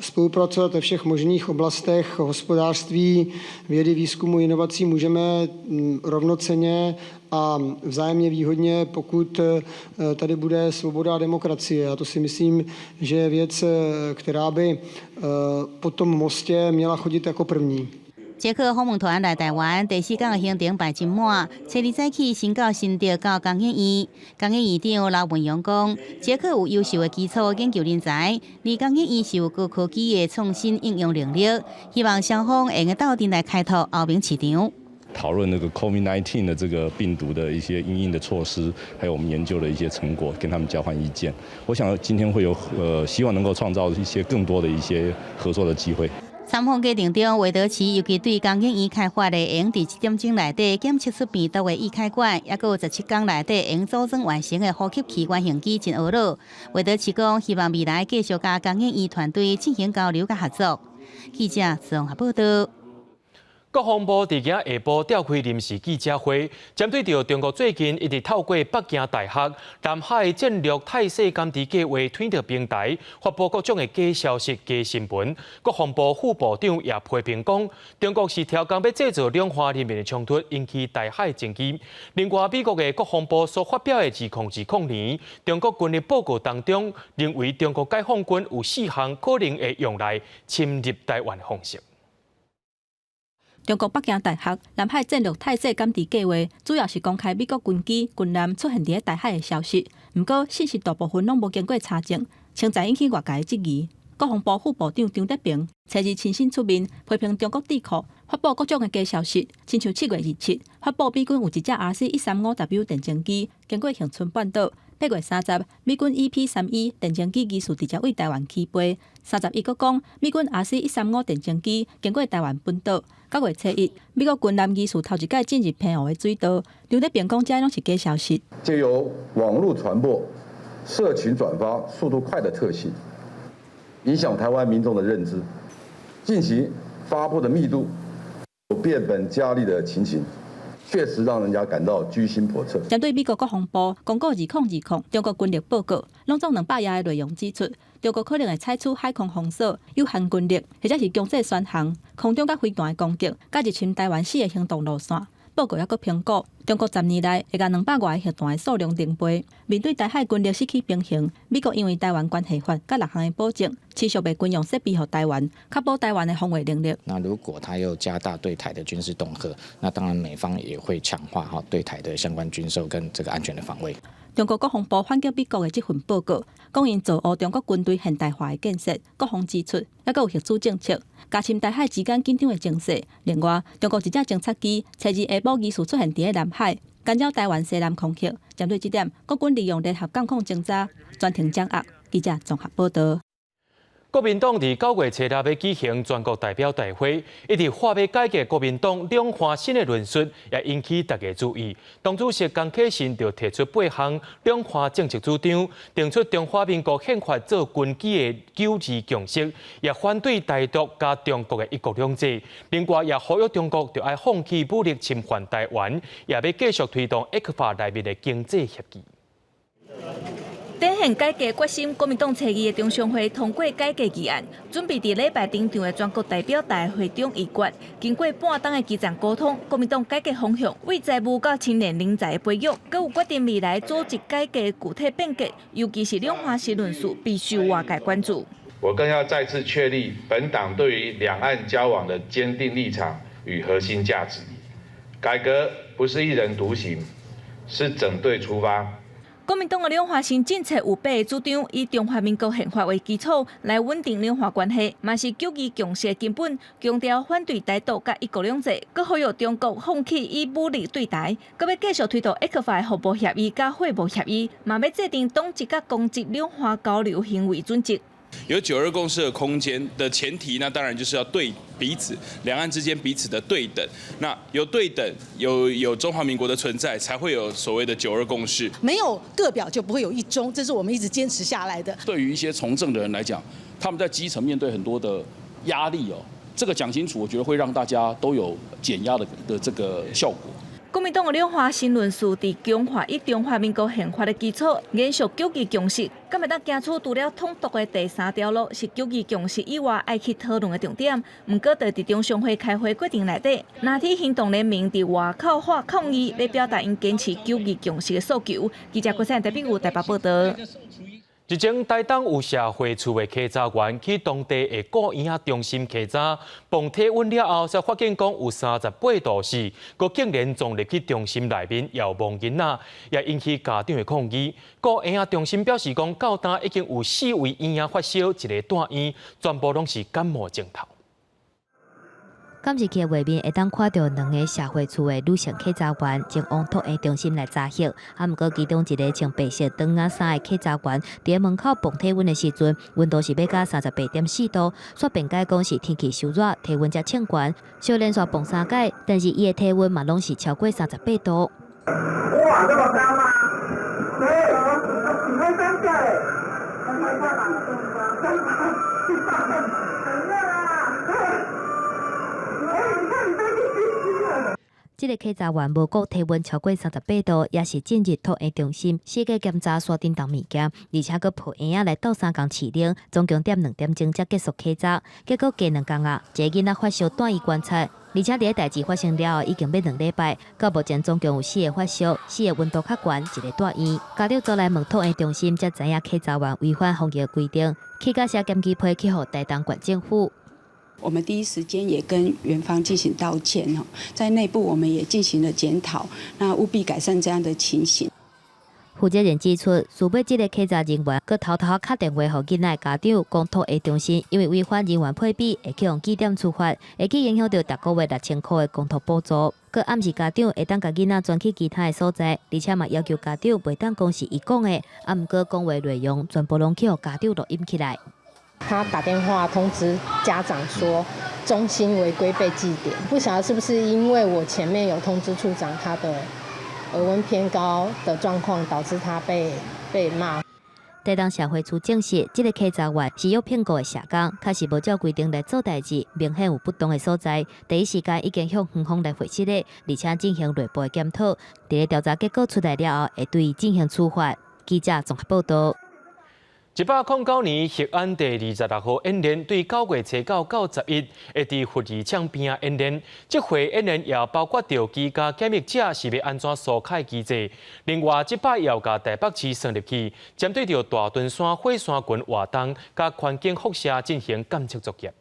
Spolupracovat ve všech možných oblastech hospodářství, vědy, výzkumu, inovací můžeme rovnocenně a vzájemně výhodně, pokud tady bude svoboda a demokracie. A to si myslím, že je věc, která by po tom mostě měla chodit jako první. 捷克訪問團來台灣，第4天的行程排真滿。初日早起先到新竹到江景院，江景院長劉文陽講，捷克有優秀的基礎研究人才，而江景院是有高科技的創新應用能力，希望雙方會用鬥陣來開拓後面市場。 討論那個 COVID-19 的這個病毒的一些因應的措施，還有我們研究的一些成果，跟他們交換意見。我想今天會有希望能夠創造一些更多的一些合作的機會。 參訪過程中，韋德奇尤其對江景院開發的用佇7點鐘內底檢測出病毒的易開罐，也有17天內底用組裝完成的呼吸器原型機真懊惱。韋德奇講，希望未來繼續甲江景院團隊進行交流甲合作。記者綜合報道。 國防部佇今下晡召開臨時記者會，針對到中國最近一直透過北京大學南海戰略態勢監視計劃推特平台發布各種的假消息、假新聞。國防部副部長也批評講，中國是調工要製造兩岸人民的衝突，引起台海爭議。另外，美國的國防部所發表的2020年中國軍力報告當中，認為中國解放軍有4項可能會用來侵入台灣的方式。 中國北京大學南海戰略態勢監視計劃主要是公開美國軍機、軍艦出現佇台海的消息，不過信息大部分攏無經過查證，稱在引起外界的質疑。國防部副部長張德平初日親身出面批評中國智庫發布各種的假消息，親像7月27發布美軍有一隻RC-135W 電戰機經過恆春半島， 8月30，美軍 EP-31 電戰機技術直接為台灣起飛。31個講，美軍 RC-135 電戰機經過台灣本島。9月7日，美國軍艦技術頭一屆進入澎湖的水道，劉德平講，這攏是假消息。藉由網絡傳播、社群轉發速度快的特性，影響台灣民眾的認知，進行發布的密度有變本加厲的情形。確實讓人家感到居心叵測。針對美國國防部公告2020中國軍力報告，攏總200頁的內容指出，中國可能會採取海空封鎖、有限軍力，或者是強制巡航、空中甲飛彈的攻擊，加入侵台灣4個行動路線。報告也閣評估，中國10年來會甲200外個核彈的數量定倍。面對台海軍力失去平衡，美國因為台灣關係法甲6項的保證，持續被軍用設備予台灣，確保台灣的防衛能力。那如果他又加大對台的軍事恫嚇，那當然美方也會強化對台的相關軍售跟這個安全的防衛。中國國防部反擊美國的這份報告，講因造惡中國軍隊現代化的建設，國防支出，也有核子政策，加深台海之間緊張的情勢。另外，中國一隻偵察機初二下晡疑似出現在南海，干擾台灣西南空域。針對這點，國軍利用聯合監控偵查，專程掌握。記者綜合報道。國民黨伫9月7日要舉行全國代表大會，一直話要改革國民黨兩岸新的論述，也引起大家注意。黨主席江啟臣就提出8項兩岸政策主張，定出中華民國憲法做根基的9字共識，也反對台獨加中國的一國兩制。另外也呼籲中國就要放棄武力侵犯台灣，也要繼續推動 ECFA 內面的經濟協議。典憲改革決心，國民黨初二的中常會通過改革議案，準備在禮拜登場的全國代表大會中議決。經過半冬的基層溝通，國民黨改革方向為財務到青年人才的培育，更有決定未來組織改革的具體變革，尤其是兩岸新論述必須外界關注。我更要再次確立本黨對於兩岸交往的堅定立場與核心價值。改革不是一人獨行，是整隊出發。國民黨的兩岸新政策有8個主張，以中華民國憲法為基礎來穩定兩岸關係，嘛是9字共識的根本。強調反對台獨甲一國兩制，佮呼籲中國放棄以武力對台，佮要繼續推動 ECFA 服務協議甲會務協議，嘛要制定黨籍甲公職兩岸交流行為準則。有9·2共識的空間的前提，那當然就是要對彼此兩岸之間彼此的對等。那有對等，有中華民國的存在，才會有所謂的9·2共識。沒有各表就不會有一中，這是我們一直堅持下來的。對於一些從政的人來講，他們在基層面對很多的壓力哦，這個講清楚，我覺得會讓大家都有減壓的這個效果。國民黨的兩岸新論述佇強化以中華民國憲法的基礎，延續9字共識，敢會當行出除了統獨的第3條路，是9字共識以外愛去討論的重點。不過，在中常會開會決定內底，拿鐵行動聯盟佇外口發抗議，來表達因堅持9字共識的訴求。記者郭珊台北台北報道。一前台東有社會厝的稽查員去當地的個嬰仔中心稽查，磅體溫了後，才發現講有38度4，佮竟然撞入去中心內面遙望囡仔，也引起家長的抗議。個嬰仔中心表示講，到今已經有4位嬰仔發燒，一個住院，全部攏是感冒症頭。監視器畫面會當看到2個社會厝的女性稽查員前往托嬰中心來查核，啊，毋過其中一個穿白色長仔衫的稽查員，佇門口磅體溫的時陣，溫度是要到38.4度，煞辯解講是天氣受熱，體溫才稱懸，小連續磅3擺，但是伊的體溫嘛攏是超過38度。哇，這麼高嗎？對，你會增加嘞。這個稽查員無過體溫超過38度，也是進入托嬰中心4個檢查鎖定當物件，而且佫抱嬰仔來鬥3工飼齡，總共點2點鐘才結束稽查。結果加2工啊，這個囡仔發燒帶醫觀察，而且這個代誌發生了後已經要2禮拜，到目前總共有4個發燒，4個溫度較懸，1個帶院。家長走來問托嬰中心，才知影稽查員違反防疫規定，去甲寫檢舉批去予台東縣政府。我們第一時間也跟園方進行道歉，在內部我們也進行了檢討，那務必改善這樣的情形。負責人指出，除非這個稽查人員佮偷偷打電話給囡仔家長，講托嬰中心因為違反人員配比，會去用記點處罰，會去影響到每個月6000塊的公托補助。佮暗示家长会当甲囡仔转去其他的所在，而且嘛要求家长袂当讲是伊讲的，啊毋过讲话内容全部拢去互家长录音起来。他打电话通知家长说中心违规被记点，不晓得是不是因为我前面有通知处长他的额温偏高的状况，导致他被骂。台东社会处证实，这个稽查员是有骗过的社工，确实无照规定来做代志，明显有不当的所在。第一时间已经向园方来回息了，而且进行内部的检讨。在个调查结果出来了后，会对伊进行处罚。记者综合报道。109年核安第26号演练，对9月初9到11会伫福义厂边演练。这回演练也包括着机甲检疫者是要安怎疏开机制。另外，这摆也有甲台北市成立起，针对着大屯山火山群活动甲环境辐射进行监测作业。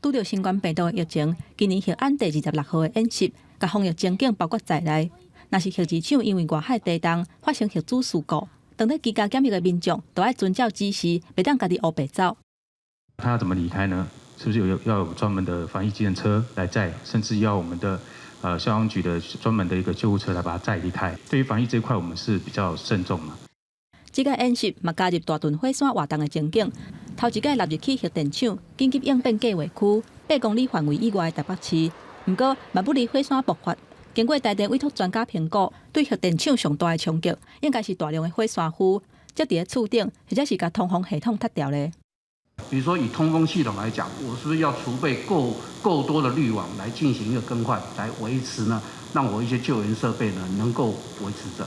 拄着新冠病毒的疫情，今年核安第26号的演习，甲防疫情景包括在内。若是核市场因为外海地动发生核子事故，等待居家检疫的民众都要遵照指示，袂当家己乌白走。他要怎么离开呢？是不是要有专门的防疫计程车来载，甚至要我们的消防局的专门的一个救护车来把它载离开？对于防疫这一块，我们是比较慎重的。这个演习嘛加入大屯火山活动的情景，头一届纳入去核电厂紧急应变计划区8公里范围以外的台北市，不过嘛不离火山爆发。经过台电委托专家评估，对核电厂上大的冲击应该是大量的火山灰，接伫厝顶，或者是甲通风系统拆掉咧。比如说以通风系统来讲，我是不是要储备够多的滤网来进行一个更换，来维持呢，让我一些救援设备呢能够维持着。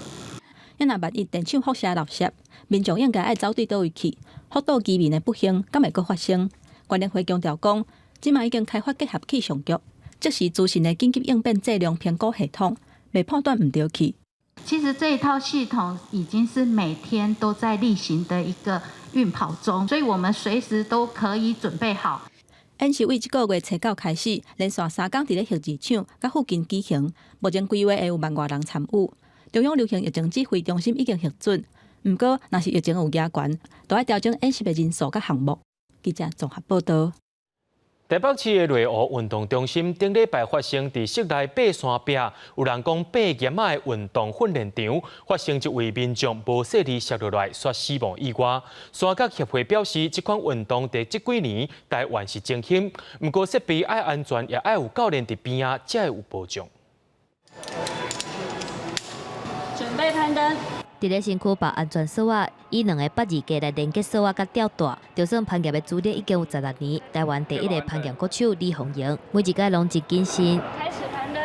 若万一电厂辐射漏泄，民众应该爱走对倒位去，福岛居民的不幸敢会阁发生？关联会强调讲，即卖已经开发结合气象局。即是自身的紧急应变质量评估系统，未判断唔对去。其实这一套系统已经是每天都在例行的一个运跑中，所以我们随时都可以准备好。演习为1个月初9开始，连续3天伫咧核市场甲附近举行，目前规划会有1万多人参与。中央流行疫情指挥中心已经核准，不过若是疫情有加悬，都要调整演习的人数甲项目。记者综合报道。台北市的内湖运动中心顶礼拜发生伫室内爬山壁，有人讲爬岩仔的运动训练场发生一位民众无细力摔落来，却死亡意外。山脚协会表示，这款运动伫这几年台湾是正兴，不过设备爱安全，也爱有教练伫边仔，才会有保障。准备攀登。伫咧身躯绑安全绳啊，以2个8字架来连接绳啊，甲吊带。就算攀岩的资历已经有16年，台湾第一个攀岩国手李红莹，每一届拢真谨慎。开始攀登。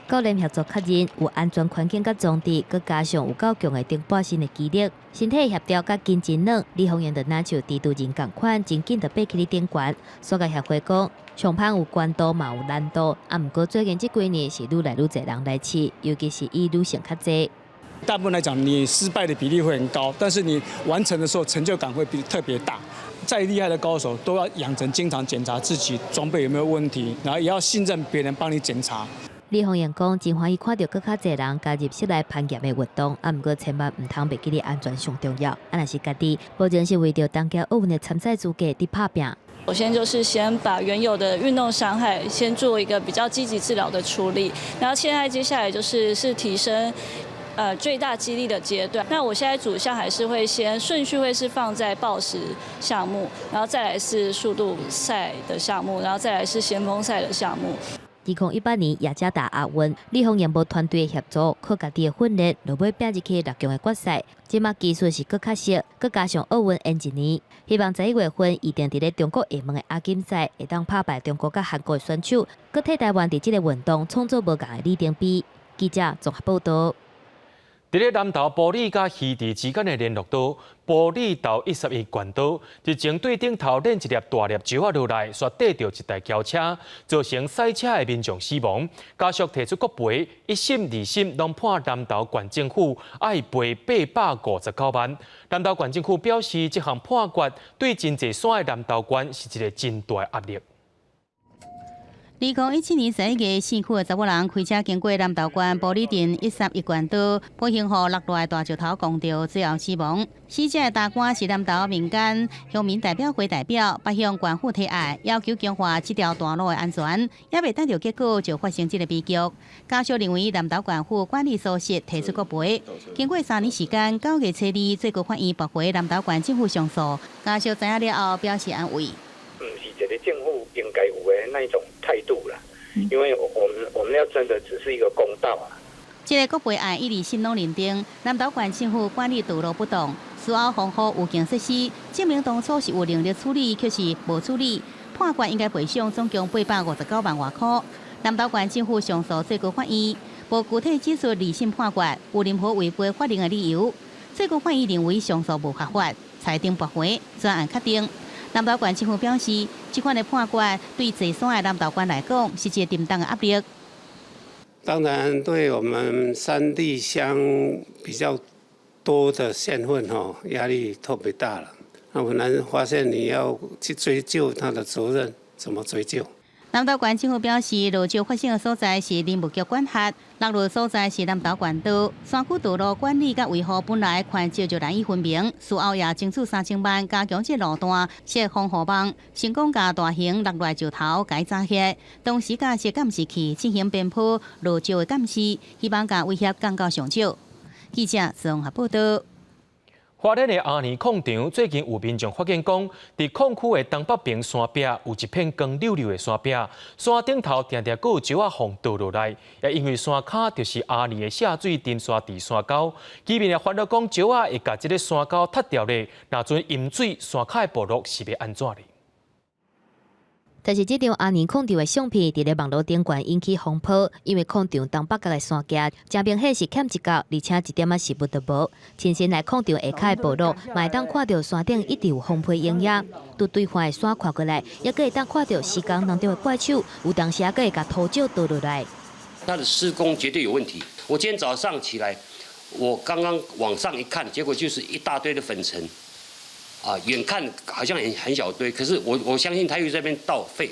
教练协助确认有安全环境甲装置，佮加上有够强的顶半身的肌力、身体协调甲筋真软。李红莹就若像地图人共款，真紧就爬起哩顶悬。所甲协会讲，上攀有悬度嘛有难度，啊，不过最近这几年是愈来愈侪人来试，尤其是以女性较侪。大部分来讲，你失败的比例会很高，但是你完成的时候成就感会特别大。再厉害的高手都要养成经常检查自己装备有没有问题，然后也要信任别人帮你检查。李红艳讲，真欢喜看到更较侪人加入室内攀岩的活动，啊，不过千万唔通袂记哩安全上重要。啊，若是家己，保证是为着当届奥运的参赛资格伫打拼。首先就是先把原有的运动伤害先做一个比较积极治疗的处理，然后现在接下来就是提升最大肌力的阶段。那我现在主项还是会先顺序会是放在抱石项目，然后再来是速度赛的项目，然后再来是先锋赛的项目。2018年雅加达亚运，李红艳无团队的协助，靠家己的训练，落尾拼入去6强的决赛。即马技术是更较熟，更加上奥运延1年，希望11月份预定伫咧中国厦门的亚锦赛，会当打败中国甲韩国的选手，搁替台湾伫即个运动创造无共的里程碑。记者综合报道。伫咧南投埔里甲鱼池之间的联络道，埔里到11县道，日前对顶头扔一粒大粒石仔落来，却缀着一台轿车，造成赛车的民众死亡。家属提出国赔1审、2审拢判南投县政府爱赔859万。南投县政府表示，这项判决对真济山的南投县是一个真大的压力。2017年11月4日，10人开车经过南投县玻璃镇131关道，不幸互落落的大石头撞到，最后死亡。死者的大官是南投民间乡民代表会代表，北向县府提案，要求强化这条大路的安全，也未等到结果就发生这个悲剧。家属认为南投县府管理疏失，提出国赔。经过3年时间，9月初2，最高法院驳回南投县政府上诉。家属知影了后表示安慰。不是这个政府应该有的那一种态度啦，因为我们要争的只是一个公道啊。这个国赔案一直心拢认定，南投县政府管理道路不当，事后防护有经设施，证明当初是有能力处理，却是无处理。判决应该赔偿总共859万外块。南投县政府上诉最高法院，无具体指出二审判决有任何违背法令的理由。最高法院认为上诉无合法，裁定驳回，专案确定。南投县政府表示，这款的判决对坐山的南投县来讲是一个沉重的压力。当然，对我们山地乡比较多的县份压力特别大了。那很难发现你要去追究他的责任，怎么追究？南投县政府表示，落石发生的所在是林务局管辖，落入所在是南投县道，山区道路管理甲维护本来款照就难以分明。事后也争取3000万，加强这路段设防护网，成功甲大型落来石头改扎起，同时甲设监视器进行遍布落石的监视，希望甲威胁降到上少。记者综合报道。花莲的阿年矿场最近有民众发现讲，伫矿区的东北边山壁有一片光溜溜的山壁，山顶头定定有石仔缝倒落来，也因为山骹就是阿年的下水沉沙地山沟，居民也烦恼讲石仔会甲这个山沟塌掉咧，若阵淹水，山骹的部落是要安怎咧？但是这张阿年矿场的相片伫咧网络顶悬引起风波，因为矿场东北角的山架真明显是欠一角，而且一点仔事物都无。亲身来矿场下骹的部落，嘛会当看到山顶一直有风吹影影，拄对方的山看过来，也可会当看到施工当中的怪手，有当时也可会甲土石倒落来。它的施工绝对有问题。我今天早上起来，我刚刚往上一看，结果就是一大堆的粉尘。远看好像很小堆，可是我相信他又这边倒废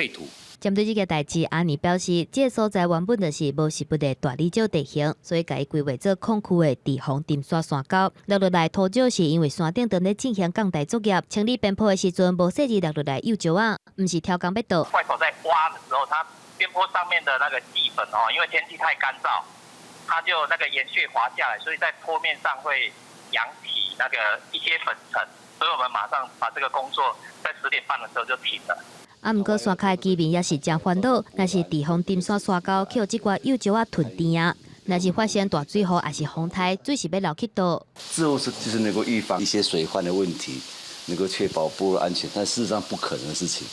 土。针对这个代志，阿尼表示，这个所在原本就是无实物的大理石地形，所以改规划做矿区的地防沉沙山沟。落落来土石是因为山顶正在进行钢带作业，清理边坡的时阵，无设置落落来幼石仔，唔是挑工要倒。怪手在挖的时候，它边坡上面的那个地粉因为天气太干燥，它就那个岩屑滑下来，所以在坡面上会扬起那个一些粉尘。所以我们马上把这个工作在10点半的时候就停了。毋过山骹的居民也是真烦恼，若是地方沉沙山沟去这块幼石仔囤田啊，若是发生大水祸还是风台，水是要流去倒。之后就是能够预防一些水患的问题，能够确保部落安全，但事实上不可能的事情。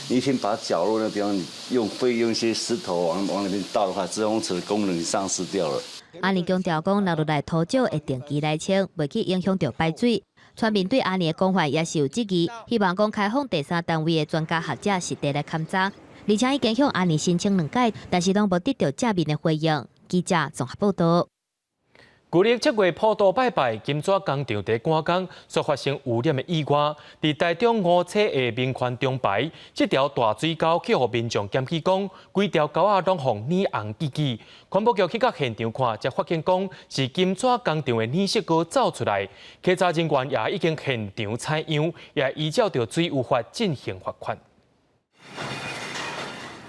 你一天把角落那地方用一些石头往那边倒的话，自洪池的功能丧失掉了。阿尼强调讲，落落来土石会定期来清，袂去影响到排水。村民对阿年的讲法也是有质疑，希望讲开放第三单位的专家学者实地来勘查，而且已经向阿年申请2届，但是拢无得到正面的回应。记者综合报道。旧历7月普渡拜拜，金纸工厂在赶工所发生污染的意外，伫台中5车的民权中牌，这条大水沟去互民众检举讲，规条沟仔拢红染红记记。环保局去到现场看，才发现讲是金纸工厂的染色膏走出来。稽查人员也已经现场采样，也依照着水务法进行罚款。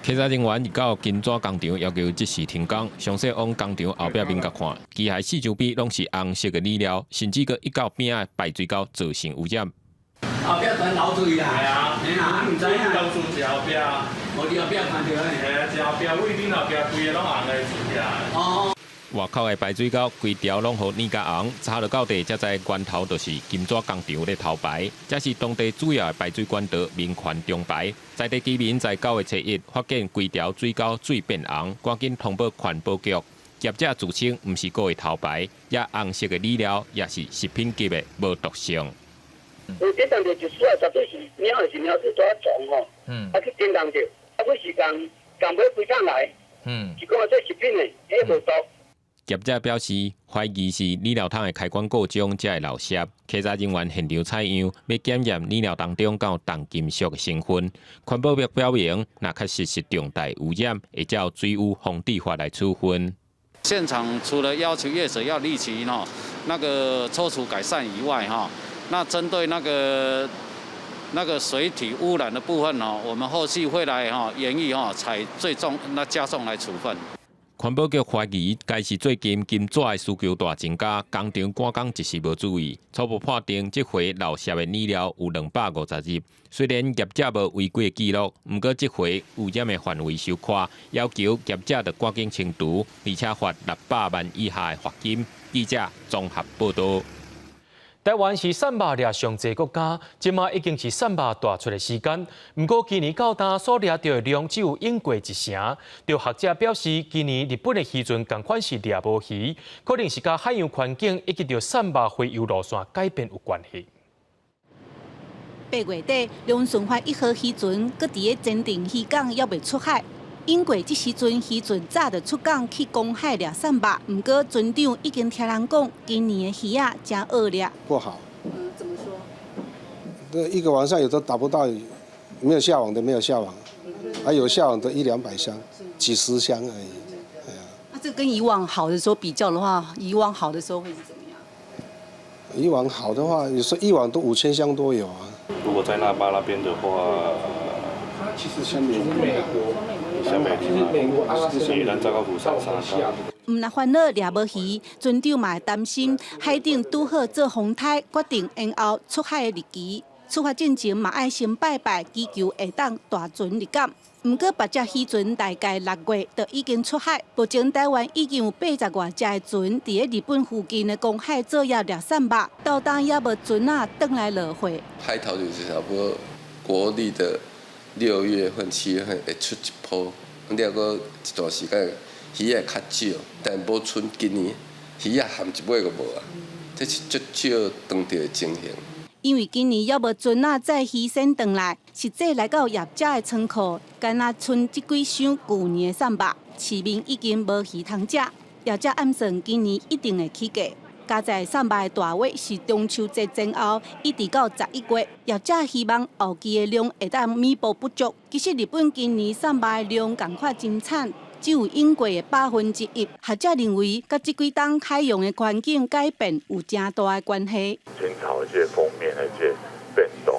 稽查人员入到金纸工厂，要求即时停工，详细往工厂后壁面甲看，机械四周边拢是红色的染料，甚至佮一到边仔排水沟造成污染。后壁全流水啦，系啊，你唔知影流出一后壁，我哋后壁看到啊，系啊，一后壁位顶后壁规个拢红的出来。哦。外口的排水沟规条拢互染甲红，查落到地才知源头就是金纸工厂咧头牌，这是当地主要的排水管道民权中牌。在地居民在9月初1发现规条水沟水变红，赶紧通报环保局。业者自称唔是个头牌，也红色的染料也是食品级的，无毒性。这当着就需要绝对是苗是苗是多种吼，去叮当着，啊，我是讲买规趟来，是讲做食品的，迄无毒。业者表示，怀疑是理疗桶的开关故障才会漏泄。稽查人员现场采样，要检验理疗当中敢有重金属的成分。环保局表明，若确实是重大污染，会照水污防治法来处分。现场除了要求业者要立即那个抽除改善以外那针对那个水体污染的部分我们后续会来研议采最重加重来处分。环保局怀疑，该是最近金纸的需求大增加，工厂赶工一时无注意，初步判定这回漏泄的染料有250入。虽然业者无违规记录，不过这回污染的范围收宽，要求业者得赶紧清除，而且罚600万以下的罚金。记者综合报道。台湾是产肉掠上济国家，即马已经是产肉大出的时间。不过今年到今所掠到的量只有应过1成。有学者表示，今年日本的鱼船同款是掠无鱼，可能是甲海洋环境以及着产肉洄游路线改变有关系。8月底，龙顺发1号渔船，搁伫个前定渔港还未出海。因过这时阵，渔船早就出港去公海掠产肉，不过船长已经听人讲，今年的鱼仔真恶劣。不好。怎么说？这一个晚上有的打不到，没有下网的没有下网，还有下网的100-200箱，几十箱而已。那这跟以往好的时候比较的话，以往好的时候会是怎么样？以往好的话，有时候一网都5000箱都有啊。如果在那巴那边的话，其实像美国。是咱这个釜山沙港。唔若烦恼掠无鱼，船长嘛会担心海顶拄好做风台，决定延后出海的日期。出发进前嘛爱先拜拜，祈求会当大船入港。不过别只渔船大概6月就已经出海，目前台湾已经有80多只的船伫日本附近的公海作业掠产肉，到当也无船啊转来落货。海淘就是差不多国历的6月份、7月份会出一波，了个一段时间鱼也较少，但无像今年鱼也含一尾都无啊，这是足少当地的情形。因为今年还无船啊载鱼先转来，实际来到业者的仓库，干那剩这几箱旧年的产肉，市民已经无鱼通食。业者暗算今年一定会起价。加在产肉的大尾是中秋节前后，一直到11月，业者希望后期的量会当弥补不足。其实日本今年产肉的量同款真惨，只有英国的1/8。学者认为，甲这几冬海洋的环境改变有真大的关系。清朝一些封面的一些变动，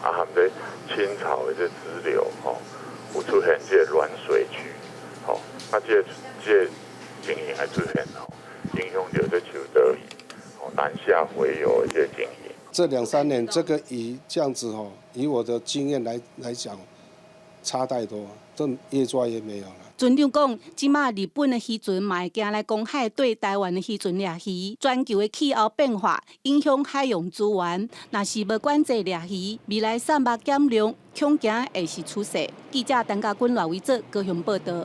含在清朝的一些支流，有出现这乱水区，这情形还出现影响到这球的南下洄游的一些情形。这2-3年这个鱼这样子以我的经验来讲，差太多，这越抓越没有了。船长讲，即马日本的渔船嘛会行来公海对台湾的渔船掠鱼，全球的气候变化影响海洋资源，若是无管制掠鱼，未来产肉减量恐惊会是趋势。记者陈家军赖维做高雄报道。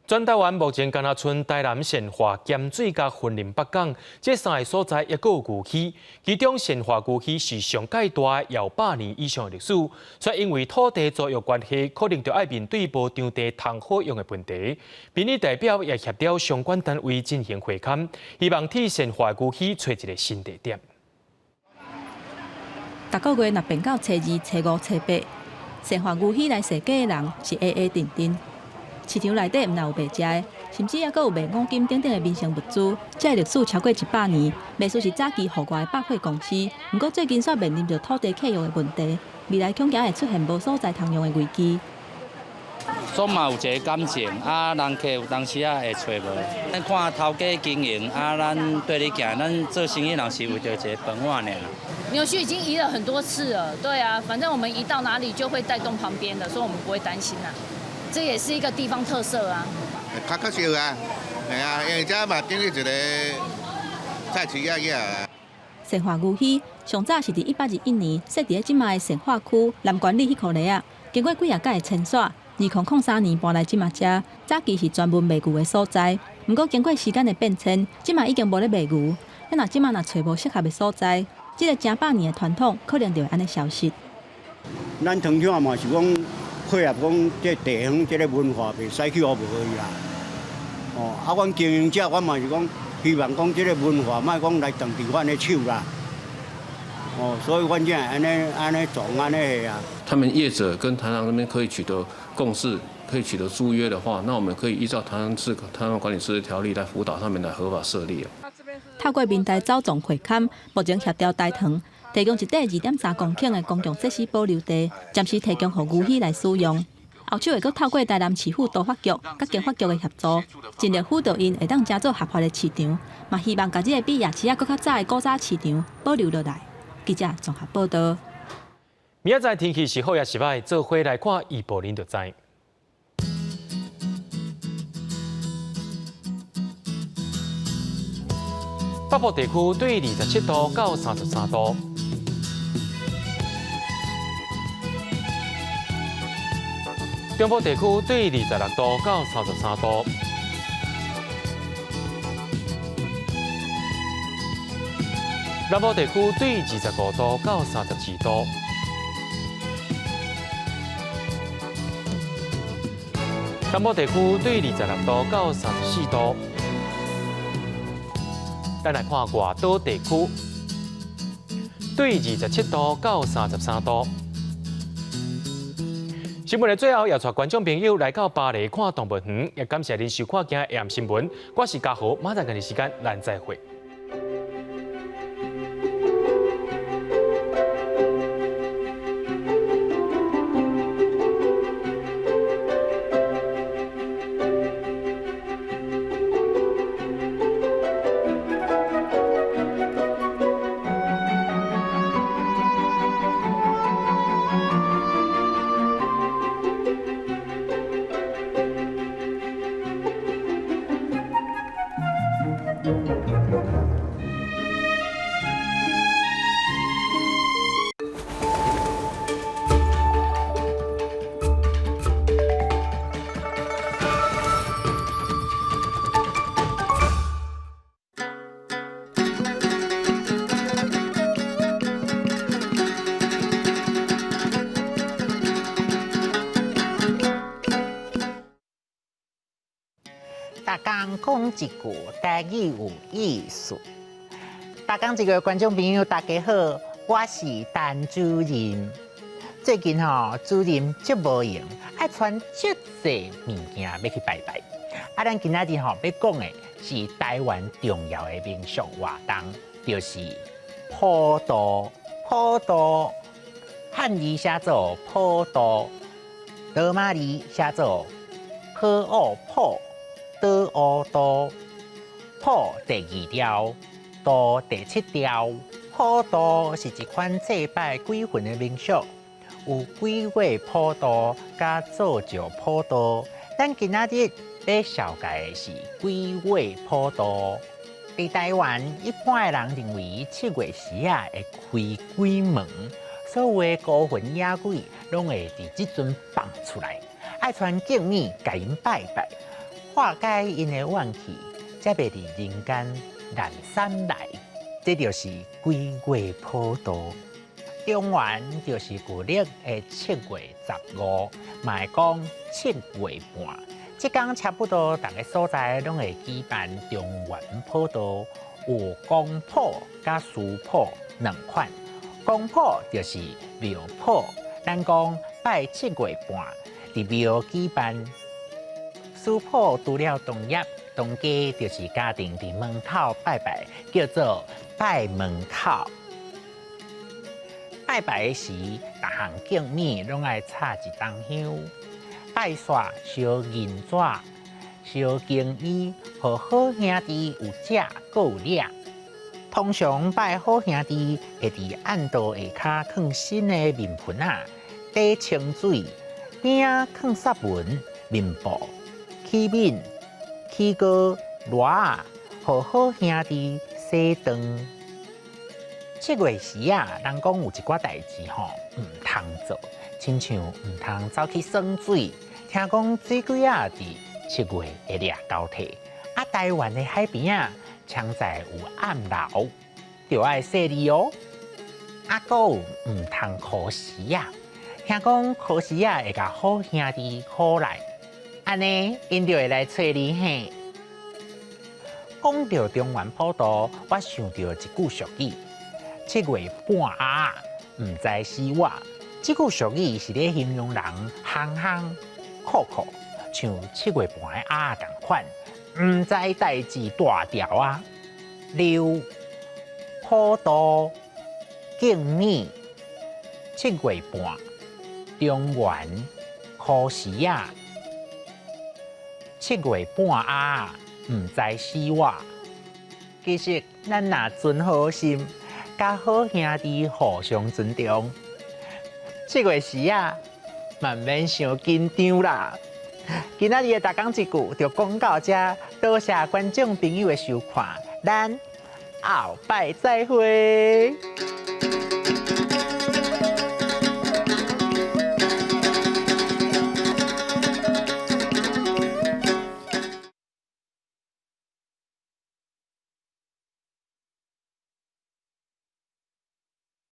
全台湾目前敢若剩台南善化、咸水甲云林北港这3个所在，抑阁有旧区，其中善化旧区是上界大，有100年以上的历史，却因为土地租约关系，可能就要面对无场地通好用的问题。民意代表也协调相关单位进行会勘，希望替善化旧区找一个新地点。逐个月若变到初2、初5、初8，善化旧区来设计的人是定定。市场内底毋但有卖食的，甚至还阁有卖五金等等的民生物资。这历史超过100年，卖属是早期户外的百货公司，不过最近却面临着土地契约的问题，未来恐惊会出现无所在通用的危机。总嘛有一个感情，人客有当时会找无。咱看头家经营，咱对你行，咱做生意人是为着一个饭碗尔。扭曲已经移了很多次了，对啊，反正我们移到哪里就会带动旁边的，所以我们不会担心啊。这也是一个地方特色啊。较少啊，系啊，因为这嘛等于一个菜市仔啊。善化旧区上早是伫1821年设伫即卖善化区南管理迄块地啊，经过几啊届的清刷，2003年搬来即卖遮，早期是专门卖牛的所在。不过经过时间的变迁，即卖已经无咧卖牛。咱若即卖若找无适合的所在，这个成100年的传统可能就会安尼消失。咱通常嘛是讲。配合讲这地方这个文化袂使去学无去啦，哦，啊，阮经营者，阮嘛是讲，希望讲这个文化，莫讲来断伫阮的手啦。哦，所以阮才安尼做安尼个啊。他们业者跟台南那边可以取得共识，可以取得租约的话，那我们可以依照台湾管理施的条例来辅导他们来合法设立。透过民代走总会勘，目前协调台糖提供一块2.3公顷的公共设施保留地，暂时提供予牛墟来使用。后续会阁透过台南市府都发局、甲经发局的协助，尽力辅导因会当加做合法的市场，嘛希望把这个比夜市搁较早的古早市场保留落来。记者综合报道。明仔载天气是好也是歹，做伙来看预报您就知。北部地区对27度到33度，中部地区对26度到33度，南部地区对25度到32度。南部地区对26度到34度。咱来看外岛地区，对27度到33度。新闻的最后，也带观众朋友来到巴黎看动物园，也感谢您收看今日 AM 新闻。我是嘉豪，马上跟你时间，咱再会。大家讲一句台语有意思。大家这个观众朋友，大家好，我是陈主任。最近主任足无闲，爱传足济物件要去拜拜。咱今仔日要讲的是台湾重要的民俗活动，就是普渡。普渡汉字写作普渡，罗马字写作普奥普。倒乌渡，普第2条，渡第7条。普渡是一款祭拜鬼魂的民俗，有鬼月普渡甲做石普渡。咱今仔日要绍介的是鬼月普渡。在台湾，一般的人认为7月时会开鬼门，所有的孤魂野鬼拢会伫即阵放出来，爱传敬米，甲因拜拜。化解因的怨气，才袂伫人间难散来。这就是鬼月普渡。中原就是旧历的7月15，嘛会讲7月半。即天差不多，逐个所在拢会举办中原普渡，有公普甲私普2款。公普就是庙普，咱讲拜7月半，伫庙举办。私普除了同业，同家就是家庭伫门口拜拜，叫做拜门口。拜拜的时，逐项敬米拢爱插一筒香，拜煞烧银纸，烧金衣，和好兄弟有食，阁有掠。通常拜好兄弟会伫暗道下骹放新的面盆啊，底清水，边仔放煞文面布。起面、起糕、螺啊，和好兄弟洗肠。7月时人讲有一寡代志唔通做，亲像唔通走去耍水。听讲水鬼伫7月会掠交替，台湾的海边常在有暗流，就爱洗哩哦。阁有唔通考试听讲考试会甲好兄弟考来。安尼，因就会来找你嘿。讲到中原普渡，我想到一句俗语：7月半鴨，唔知死活。这句俗语是咧形容人憨憨酷酷，像7月半的鴨同款，唔知代志大条啊。六普渡敬米，7月半中原考试啊，7月半鴨唔知死活。其实咱若存好心，甲好兄弟互相尊重，7月时啊，慢免伤紧张啦。今仔日的大讲一句就讲到这，多谢观众朋友的收看，咱后摆再会。